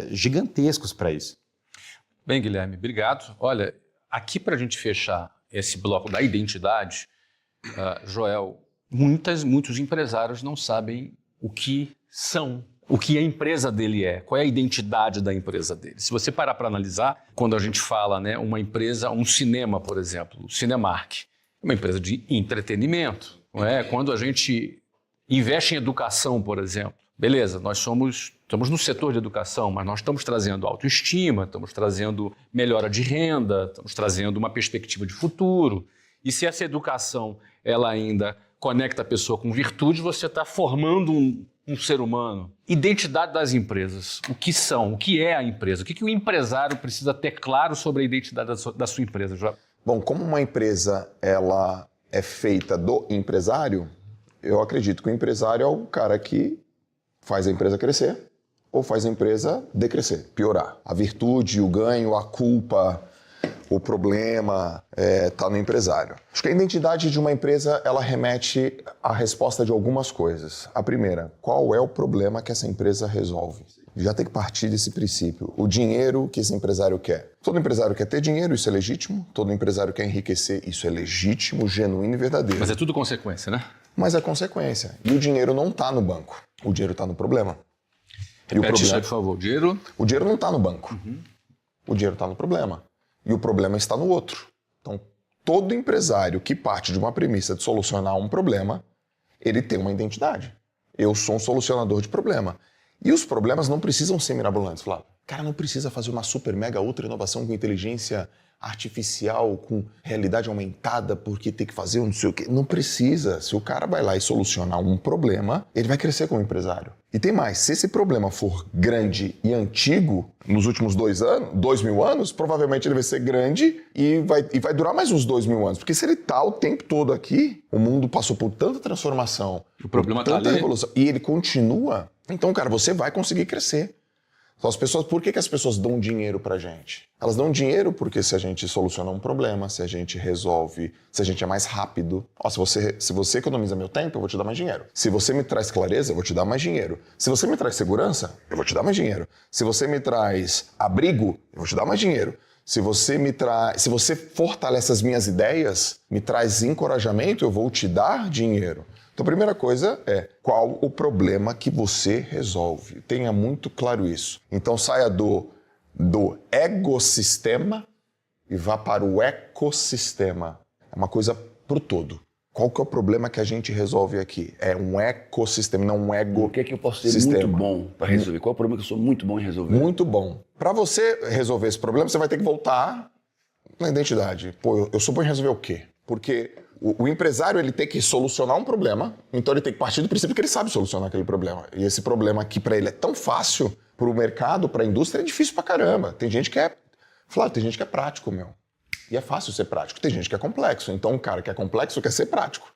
gigantescos para isso. Bem, Guilherme, obrigado. Olha, aqui para a gente fechar esse bloco da identidade, Joel... Muitos empresários não sabem o que são, o que a empresa dele é, qual é a identidade da empresa dele. Se você parar para analisar, quando a gente fala, né, uma empresa, um cinema, por exemplo, o Cinemark, é uma empresa de entretenimento. Não é? Quando a gente investe em educação, por exemplo, beleza, nós estamos no setor de educação, mas nós estamos trazendo autoestima, estamos trazendo melhora de renda, estamos trazendo uma perspectiva de futuro. E se essa educação ela ainda conecta a pessoa com virtude, você está formando um ser humano. Identidade das empresas. O que são? O que é a empresa? O que o empresário precisa ter claro sobre a identidade da sua empresa, João? Bom, como uma empresa ela é feita do empresário, eu acredito que o empresário é o cara que faz a empresa crescer ou faz a empresa decrescer, piorar. A virtude, o ganho, a culpa... O problema está no empresário. Acho que a identidade de uma empresa ela remete à resposta de algumas coisas. A primeira, qual é o problema que essa empresa resolve? Já tem que partir desse princípio. O dinheiro que esse empresário quer. Todo empresário quer ter dinheiro, isso é legítimo. Todo empresário quer enriquecer, isso é legítimo, genuíno e verdadeiro. Mas é tudo consequência, né? Mas é consequência. E o dinheiro não está no banco. O dinheiro está no problema. Repete isso aí, por favor. O dinheiro não está no banco. O dinheiro está no problema. E o problema está no outro. Então, todo empresário que parte de uma premissa de solucionar um problema, ele tem uma identidade. Eu sou um solucionador de problema. E os problemas não precisam ser mirabolantes, Flávio. Cara, não precisa fazer uma super, mega, ultra inovação com inteligência artificial, com realidade aumentada, porque tem que fazer um não sei o quê. Não precisa. Se o cara vai lá e solucionar um problema, ele vai crescer como empresário. E tem mais, se esse problema for grande e antigo, nos últimos 2.000 anos, provavelmente ele vai ser grande e vai durar mais uns 2.000 anos. Porque se ele está o tempo todo aqui, o mundo passou por tanta transformação, o problema por tanta ali. revolução, e ele continua, então, cara, você vai conseguir crescer. Então, as pessoas, por que as pessoas dão dinheiro pra gente? Elas dão dinheiro porque se a gente soluciona um problema, se a gente resolve, se a gente é mais rápido. Ó, se você economiza meu tempo, eu vou te dar mais dinheiro. Se você me traz clareza, eu vou te dar mais dinheiro. Se você me traz segurança, eu vou te dar mais dinheiro. Se você me traz abrigo, eu vou te dar mais dinheiro. Se você fortalece as minhas ideias, me traz encorajamento, eu vou te dar dinheiro. Então, a primeira coisa é qual o problema que você resolve. Tenha muito claro isso. Então, saia do egossistema e vá para o ecossistema. É uma coisa pro todo. Qual que é o problema que a gente resolve aqui? É um ecossistema, não um ego. O que é que eu posso ser sistema. muito bom para resolver? Qual é o problema que eu sou muito bom em resolver? Muito bom. Para você resolver esse problema, você vai ter que voltar na identidade. Pô, eu sou bom em resolver o quê? Porque o empresário, ele tem que solucionar um problema, então ele tem que partir do princípio que ele sabe solucionar aquele problema. E esse problema aqui para ele é tão fácil, para o mercado, para a indústria, é difícil pra caramba. Tem gente que é... Flávio, tem gente que é prático, meu. E é fácil ser prático. Tem gente que é complexo. Então, um cara que é complexo quer ser prático.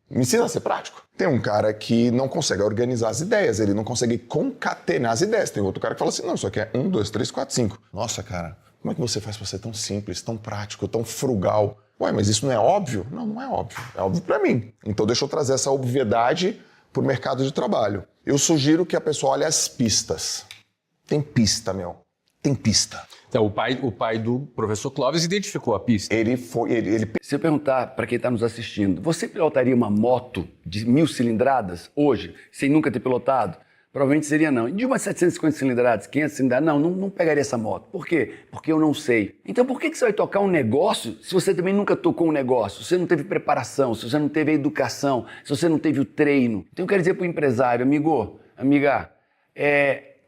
Me ensina a ser prático. Tem um cara que não consegue organizar as ideias, ele não consegue concatenar as ideias. Tem outro cara que fala assim, não, isso aqui é 1, 2, 3, 4, 5. Nossa, cara, como é que você faz pra ser tão simples, tão prático, tão frugal? Ué, mas isso não é óbvio? Não, não é óbvio. É óbvio pra mim. Então deixa eu trazer essa obviedade pro mercado de trabalho. Eu sugiro que a pessoa olhe as pistas. Tem pista, meu. Tem pista. Então, o pai do professor Clóvis identificou a pista. Ele Se eu perguntar para quem está nos assistindo, você pilotaria uma moto de 1000 cilindradas hoje, sem nunca ter pilotado? Provavelmente seria não. E de umas 750 cilindradas, 500 cilindradas, não pegaria essa moto. Por quê? Porque eu não sei. Então por que você vai tocar um negócio se você também nunca tocou um negócio? Se você não teve preparação, se você não teve a educação, se você não teve o treino. Então eu quero dizer para o empresário, amiga,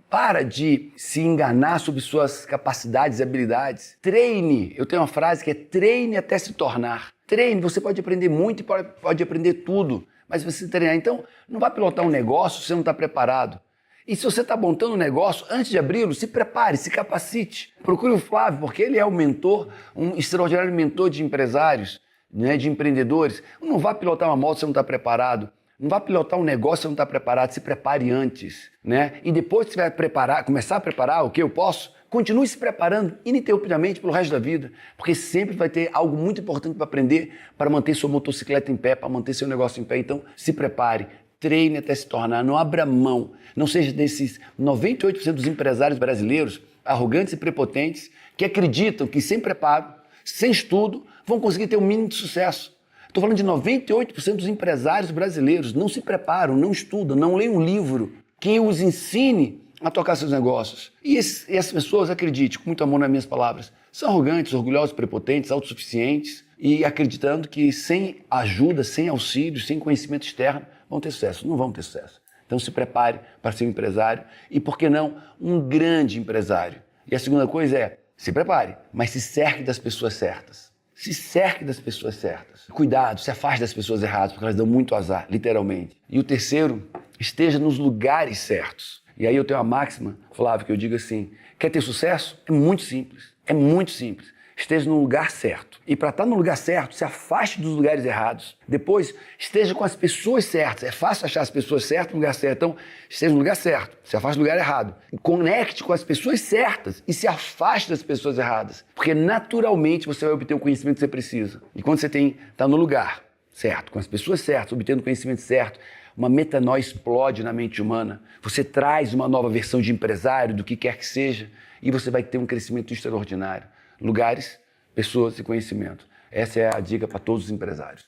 para de se enganar sobre suas capacidades e habilidades. Treine. Eu tenho uma frase que é treine até se tornar. Treine. Você pode aprender muito e pode aprender tudo, mas você treinar. Então, não vai pilotar um negócio se você não está preparado. E se você está montando um negócio, antes de abri-lo, se prepare, se capacite. Procure o Flávio, porque ele é o mentor, um extraordinário mentor de empresários, né, de empreendedores. Não vá pilotar uma moto se você não está preparado. Não vá pilotar um negócio se não está preparado, se prepare antes, né? E depois que você vai começar a preparar o que eu posso, continue se preparando ininterruptamente pelo resto da vida, porque sempre vai ter algo muito importante para aprender para manter sua motocicleta em pé, para manter seu negócio em pé. Então, se prepare, treine até se tornar, não abra mão, não seja desses 98% dos empresários brasileiros arrogantes e prepotentes que acreditam que sem preparo, sem estudo, vão conseguir ter o mínimo de sucesso. Estou falando de 98% dos empresários brasileiros não se preparam, não estudam, não leem um livro que os ensine a tocar seus negócios. E essas pessoas, acredite, com muito amor nas minhas palavras, são arrogantes, orgulhosos, prepotentes, autossuficientes e acreditando que sem ajuda, sem auxílio, sem conhecimento externo, vão ter sucesso. Não vão ter sucesso. Então se prepare para ser um empresário e, por que não, um grande empresário. E a segunda coisa é, se prepare, mas se cerque das pessoas certas. Se cerque das pessoas certas. Cuidado, se afaste das pessoas erradas, porque elas dão muito azar, literalmente. E o terceiro, esteja nos lugares certos. E aí eu tenho uma máxima, Flávio, que eu digo assim, quer ter sucesso? É muito simples. É muito simples. Esteja no lugar certo. E para estar no lugar certo, se afaste dos lugares errados. Depois, esteja com as pessoas certas. É fácil achar as pessoas certas no lugar certo. Então, esteja no lugar certo. Se afaste do lugar errado. Conecte com as pessoas certas e se afaste das pessoas erradas. Porque, naturalmente, você vai obter o conhecimento que você precisa. E quando você está no lugar certo, com as pessoas certas, obtendo o conhecimento certo, uma metanoia explode na mente humana. Você traz uma nova versão de empresário, do que quer que seja, e você vai ter um crescimento extraordinário. Lugares, pessoas e conhecimento. Essa é a dica para todos os empresários.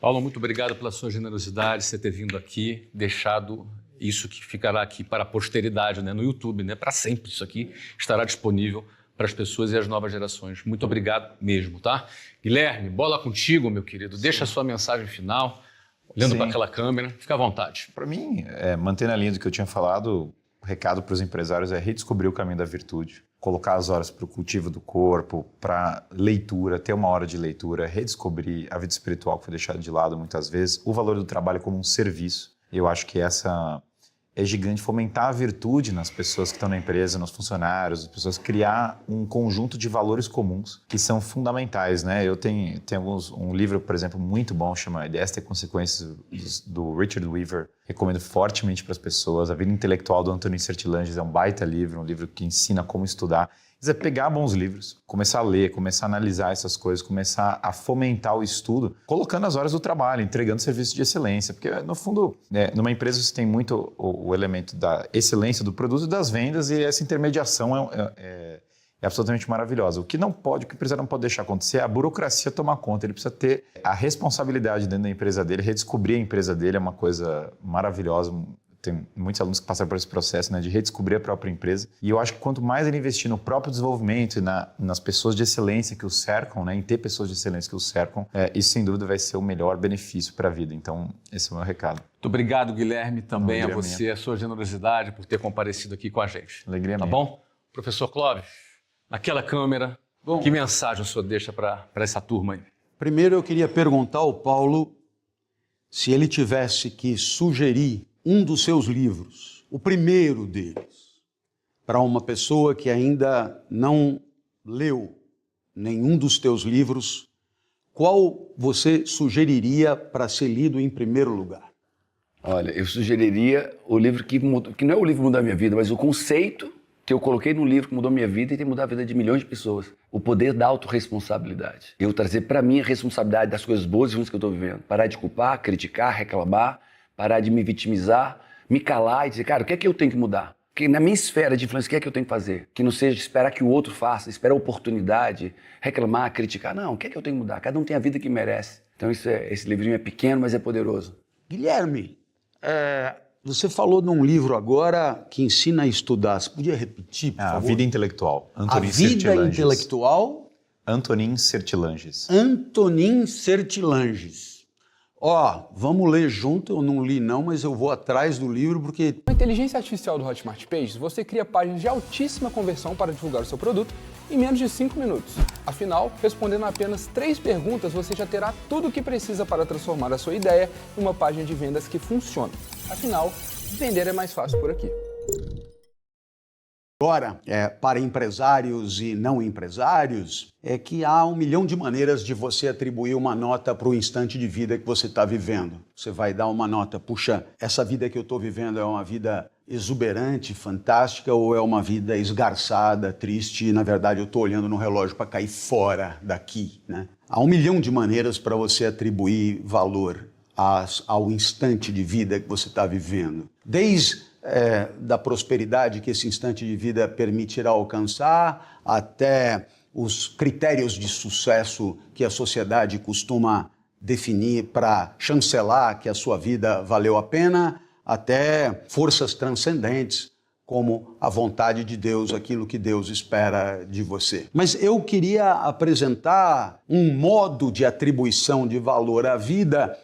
Paulo, muito obrigado pela sua generosidade, você ter vindo aqui, deixado isso que ficará aqui para a posteridade, né, no YouTube, né, para sempre. Isso aqui estará disponível para as pessoas e as novas gerações. Muito obrigado mesmo, tá? Guilherme, bola contigo, meu querido. Deixa a sua mensagem final, olhando para aquela câmera. Fica à vontade. Para mim, mantendo a linha do que eu tinha falado, o recado para os empresários é redescobrir o caminho da virtude. Colocar as horas para o cultivo do corpo, para leitura, ter uma hora de leitura, redescobrir a vida espiritual que foi deixada de lado muitas vezes, o valor do trabalho como um serviço. Eu acho que essa é gigante, fomentar a virtude nas pessoas que estão na empresa, nos funcionários, as pessoas, criar um conjunto de valores comuns que são fundamentais, né? Eu tenho um livro, por exemplo, muito bom, chama Ideias e Consequências, do Richard Weaver. Recomendo fortemente para as pessoas. A Vida Intelectual, do Anthony Sertilanges, é um baita livro, um livro que ensina como estudar. É pegar bons livros, começar a ler, começar a analisar essas coisas, começar a fomentar o estudo, colocando as horas do trabalho, entregando serviço de excelência. Porque, no fundo, numa empresa você tem muito o elemento da excelência do produto e das vendas, e essa intermediação é absolutamente maravilhosa. O que o empresário não pode deixar acontecer é a burocracia tomar conta. Ele precisa ter a responsabilidade dentro da empresa dele, redescobrir a empresa dele é uma coisa maravilhosa. Tem muitos alunos que passaram por esse processo, né, de redescobrir a própria empresa. E eu acho que quanto mais ele investir no próprio desenvolvimento e nas pessoas de excelência que o cercam, né, em ter pessoas de excelência que o cercam, isso sem dúvida vai ser o melhor benefício para a vida. Então, esse é o meu recado. Muito obrigado, Guilherme, também a Alegria você, minha. a sua generosidade por ter comparecido aqui com a gente. Alegria Tá minha. bom? Professor Clóvis, naquela câmera, Bom. que mensagem o senhor deixa para essa turma aí? Primeiro eu queria perguntar ao Paulo se ele tivesse que sugerir um dos seus livros, o primeiro deles, para uma pessoa que ainda não leu nenhum dos teus livros, qual você sugeriria para ser lido em primeiro lugar? Olha, eu sugeriria o livro que não é o livro que mudou a minha vida, mas o conceito que eu coloquei no livro que mudou a minha vida e tem mudado a vida de milhões de pessoas. O poder da autorresponsabilidade. Eu trazer para mim a responsabilidade das coisas boas e ruins que eu estou vivendo. Parar de culpar, criticar, reclamar, parar de me vitimizar, me calar e dizer, cara, o que é que eu tenho que mudar? Que na minha esfera de influência, o que é que eu tenho que fazer? Que não seja esperar que o outro faça, esperar a oportunidade, reclamar, criticar. Não, o que é que eu tenho que mudar? Cada um tem a vida que merece. Então esse livrinho é pequeno, mas é poderoso. Guilherme, você falou num livro agora que ensina a estudar. Você podia repetir, por A favor? Vida Intelectual. A Antonin Vida Sertilanges. Intelectual, Antonin Sertilanges. Antonin Sertilanges. Ó, vamos ler junto, eu não li não, mas eu vou atrás do livro porque... Com a inteligência artificial do Hotmart Pages, você cria páginas de altíssima conversão para divulgar o seu produto em menos de 5 minutos. Afinal, respondendo apenas 3 perguntas, você já terá tudo o que precisa para transformar a sua ideia em uma página de vendas que funciona. Afinal, vender é mais fácil por aqui. Agora, para empresários e não empresários, é que há 1 milhão de maneiras de você atribuir uma nota para o instante de vida que você está vivendo. Você vai dar uma nota, puxa, essa vida que eu estou vivendo é uma vida exuberante, fantástica, ou é uma vida esgarçada, triste, e na verdade eu estou olhando no relógio para cair fora daqui, né? Há 1 milhão de maneiras para você atribuir valor ao instante de vida que você está vivendo. Desde da prosperidade que esse instante de vida permitirá alcançar, até os critérios de sucesso que a sociedade costuma definir para chancelar que a sua vida valeu a pena, até forças transcendentes, como a vontade de Deus, aquilo que Deus espera de você. Mas eu queria apresentar um modo de atribuição de valor à vida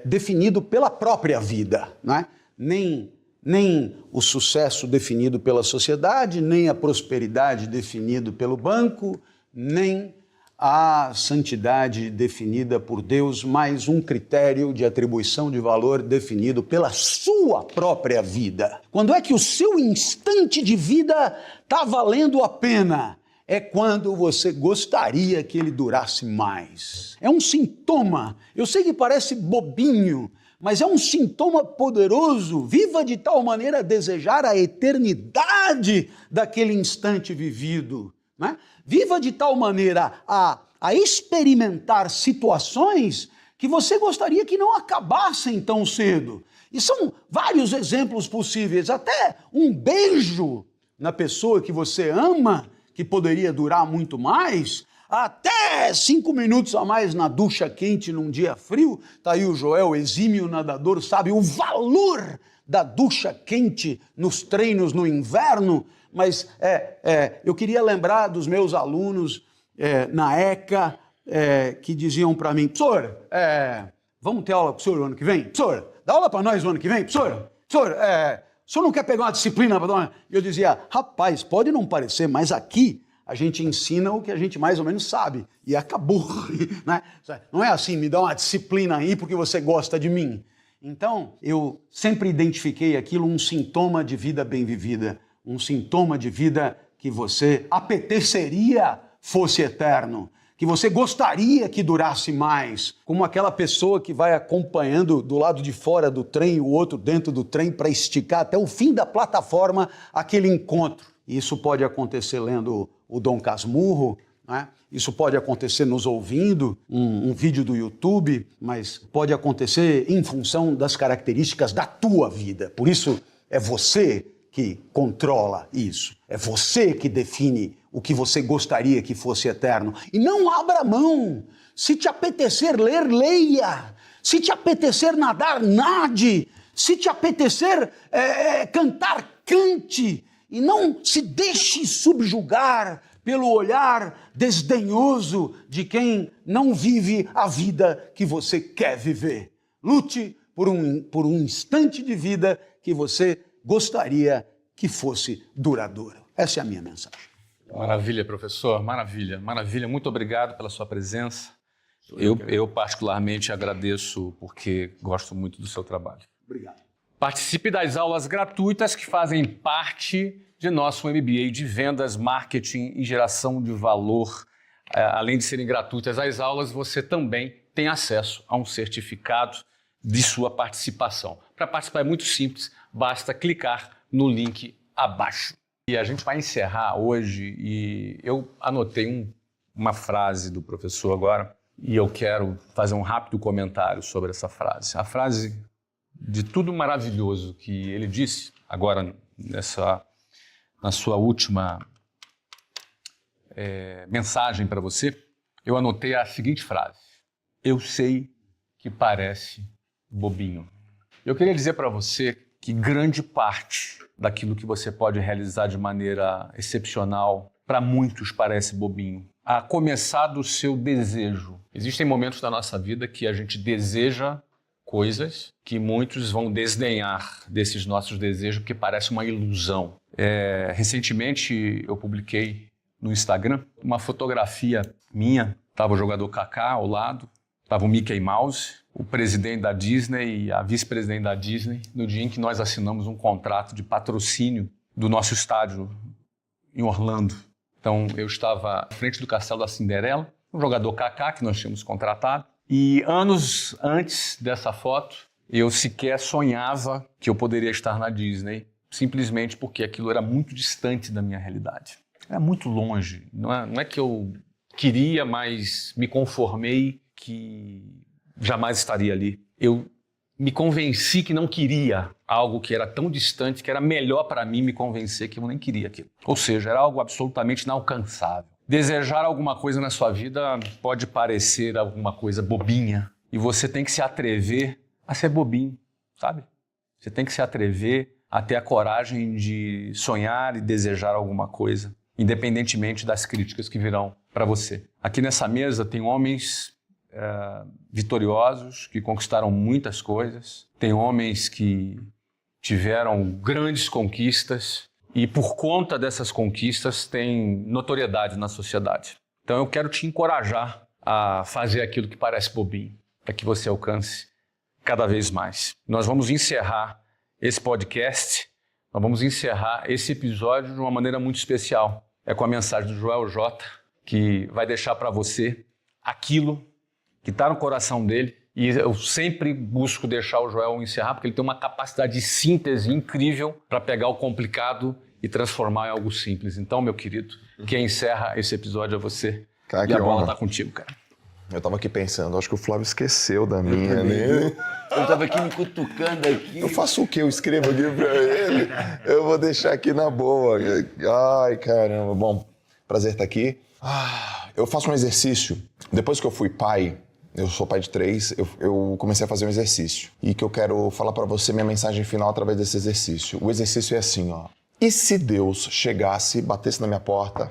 definido pela própria vida, né? Nem o sucesso definido pela sociedade, nem a prosperidade definido pelo banco, nem a santidade definida por Deus, mas um critério de atribuição de valor definido pela sua própria vida. Quando é que o seu instante de vida está valendo a pena? É quando você gostaria que ele durasse mais. É um sintoma. Eu sei que parece bobinho, mas é um sintoma poderoso. Viva de tal maneira a desejar a eternidade daquele instante vivido, né? Viva de tal maneira a experimentar situações que você gostaria que não acabassem tão cedo. E são vários exemplos possíveis. Até um beijo na pessoa que você ama, que poderia durar muito mais, até 5 minutos a mais na ducha quente num dia frio. Está aí o Joel, exímio nadador, sabe o valor da ducha quente nos treinos no inverno. Mas eu queria lembrar dos meus alunos na ECA que diziam para mim, professor, vamos ter aula com o senhor o ano que vem? Professor, dá aula para nós o ano que vem? Professor, o senhor não quer pegar uma disciplina para dar uma... Eu dizia, rapaz, pode não parecer, mas aqui a gente ensina o que a gente mais ou menos sabe. E acabou, né? Não é assim, me dá uma disciplina aí porque você gosta de mim. Então, eu sempre identifiquei aquilo um sintoma de vida bem vivida, um sintoma de vida que você apeteceria fosse eterno, que você gostaria que durasse mais, como aquela pessoa que vai acompanhando do lado de fora do trem e o outro dentro do trem para esticar até o fim da plataforma aquele encontro. Isso pode acontecer lendo o Dom Casmurro, né? Isso pode acontecer nos ouvindo um vídeo do YouTube, mas pode acontecer em função das características da tua vida. Por isso, é você que controla isso. É você que define o que você gostaria que fosse eterno. E não abra mão. Se te apetecer ler, leia. Se te apetecer nadar, nade. Se te apetecer cantar, cante. E não se deixe subjugar pelo olhar desdenhoso de quem não vive a vida que você quer viver. Lute por um instante de vida que você gostaria que fosse duradouro. Essa é a minha mensagem. Maravilha, professor, maravilha, maravilha. Muito obrigado pela sua presença. Eu particularmente agradeço porque gosto muito do seu trabalho. Obrigado. Participe das aulas gratuitas que fazem parte de nosso MBA de Vendas, Marketing e Geração de Valor. Além de serem gratuitas as aulas, você também tem acesso a um certificado de sua participação. Para participar é muito simples, basta clicar no link abaixo. E a gente vai encerrar hoje e eu anotei uma frase do professor agora e eu quero fazer um rápido comentário sobre essa frase. A frase de tudo maravilhoso que ele disse agora na sua última mensagem para você, eu anotei a seguinte frase: eu sei que parece bobinho. Eu queria dizer para você que grande parte daquilo que você pode realizar de maneira excepcional, para muitos parece bobinho. A começar do seu desejo. Existem momentos da nossa vida que a gente deseja coisas que muitos vão desdenhar desses nossos desejos porque parece uma ilusão. Recentemente eu publiquei no Instagram uma fotografia minha. Estava o jogador Kaká ao lado, estava o Mickey Mouse, o presidente da Disney e a vice-presidente da Disney, no dia em que nós assinamos um contrato de patrocínio do nosso estádio em Orlando. Então eu estava à frente do Castelo da Cinderela, o jogador Kaká que nós tínhamos contratado, e anos antes dessa foto eu sequer sonhava que eu poderia estar na Disney, simplesmente porque aquilo era muito distante da minha realidade. Era muito longe, não é que eu queria, mas me conformei que jamais estaria ali. Eu me convenci que não queria algo que era tão distante, que era melhor para mim me convencer que eu nem queria aquilo. Ou seja, era algo absolutamente inalcançável. Desejar alguma coisa na sua vida pode parecer alguma coisa bobinha e você tem que se atrever a ser bobinho, sabe? Você tem que se atrever a ter a coragem de sonhar e desejar alguma coisa, independentemente das críticas que virão para você. Aqui nessa mesa tem homens vitoriosos, que conquistaram muitas coisas. Tem homens que tiveram grandes conquistas e por conta dessas conquistas têm notoriedade na sociedade. Então eu quero te encorajar a fazer aquilo que parece bobinho, para que você alcance cada vez mais. Nós vamos encerrar esse podcast, nós vamos encerrar esse episódio de uma maneira muito especial. É com a mensagem do Joel J, que vai deixar para você aquilo que está no coração dele, e eu sempre busco deixar o Joel encerrar, porque ele tem uma capacidade de síntese incrível para pegar o complicado e transformar em algo simples. Então, meu querido, quem encerra esse episódio é você. Cara, e a bola está contigo, cara. Eu tava aqui pensando, acho que o Flávio esqueceu da minha, né? Eu tava aqui me cutucando aqui. Eu faço o quê? Eu escrevo aqui pra ele? Eu vou deixar aqui na boa. Ai, caramba. Bom, prazer estar aqui. Eu faço um exercício. Depois que eu fui pai, eu sou pai de 3, eu comecei a fazer um exercício. E que eu quero falar pra você minha mensagem final através desse exercício. O exercício é assim, ó. E se Deus chegasse, batesse na minha porta,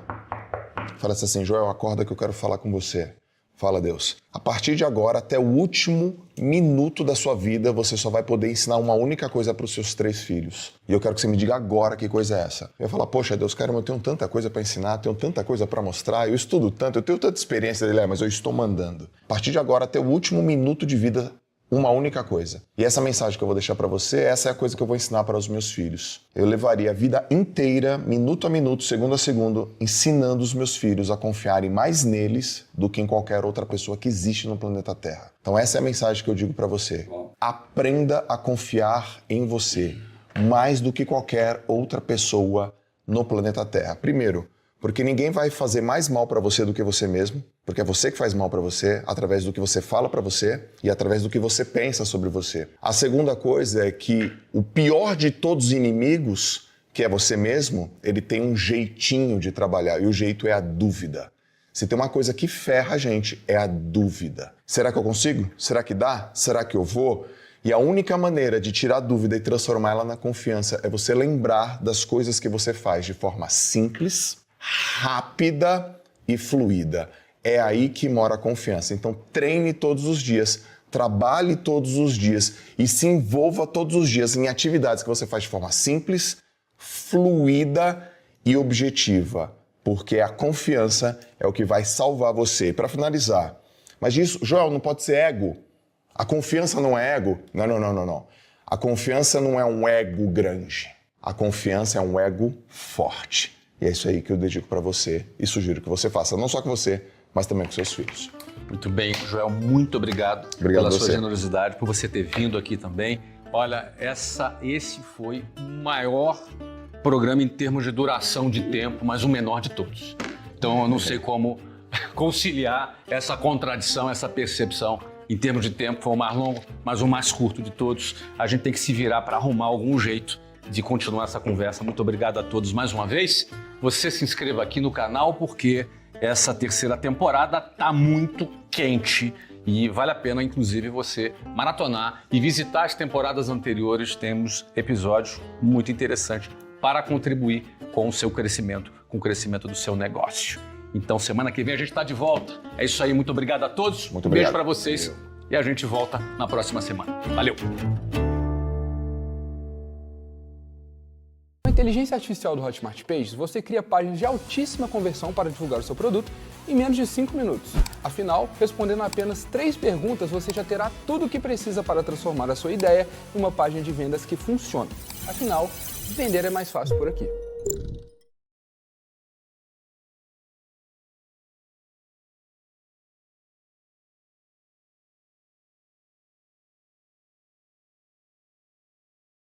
falasse assim, Joel, acorda que eu quero falar com você. Fala, Deus. A partir de agora, até o último minuto da sua vida, você só vai poder ensinar uma única coisa para os seus 3 filhos. E eu quero que você me diga agora que coisa é essa. Eu ia falar, poxa, Deus, caramba, eu tenho tanta coisa para ensinar, tenho tanta coisa para mostrar, eu estudo tanto, eu tenho tanta experiência dele, mas eu estou mandando. A partir de agora, até o último minuto de vida, uma única coisa. E essa mensagem que eu vou deixar para você, essa é a coisa que eu vou ensinar para os meus filhos. Eu levaria a vida inteira, minuto a minuto, segundo a segundo, ensinando os meus filhos a confiarem mais neles do que em qualquer outra pessoa que existe no planeta Terra. Então essa é a mensagem que eu digo para você. Aprenda a confiar em você mais do que qualquer outra pessoa no planeta Terra. Primeiro, porque ninguém vai fazer mais mal para você do que você mesmo, porque é você que faz mal para você, através do que você fala para você e através do que você pensa sobre você. A segunda coisa é que o pior de todos os inimigos, que é você mesmo, ele tem um jeitinho de trabalhar, e o jeito é a dúvida. Se tem uma coisa que ferra a gente, é a dúvida. Será que eu consigo? Será que dá? Será que eu vou? E a única maneira de tirar a dúvida e transformá-la na confiança é você lembrar das coisas que você faz de forma simples, rápida e fluida. É aí que mora a confiança. Então treine todos os dias, trabalhe todos os dias e se envolva todos os dias em atividades que você faz de forma simples, fluida e objetiva, porque a confiança é o que vai salvar você. Para finalizar, mas isso, Joel, não pode ser ego. A confiança não é ego. Não. A confiança não é um ego grande. A confiança é um ego forte. E é isso aí que eu dedico para você e sugiro que você faça, não só com você, mas também com seus filhos. Muito bem, Joel, muito obrigado pela sua generosidade, por você ter vindo aqui também. Olha, esse foi o maior programa em termos de duração de tempo, mas o menor de todos. Então eu não sei como conciliar essa contradição, essa percepção. Em termos de tempo, foi o mais longo, mas o mais curto de todos. A gente tem que se virar para arrumar algum jeito de continuar essa conversa. Muito obrigado a todos mais uma vez. Você se inscreva aqui no canal porque essa terceira temporada tá muito quente e vale a pena, inclusive, você maratonar e visitar as temporadas anteriores. Temos episódios muito interessantes para contribuir com o seu crescimento, com o crescimento do seu negócio. Então, semana que vem a gente está de volta. É isso aí, muito obrigado a todos. Muito beijo obrigado para vocês e a gente volta na próxima semana. Valeu! Com a inteligência artificial do Hotmart Pages, você cria páginas de altíssima conversão para divulgar o seu produto em menos de 5 minutos. Afinal, respondendo apenas 3 perguntas, você já terá tudo o que precisa para transformar a sua ideia em uma página de vendas que funciona. Afinal, vender é mais fácil por aqui.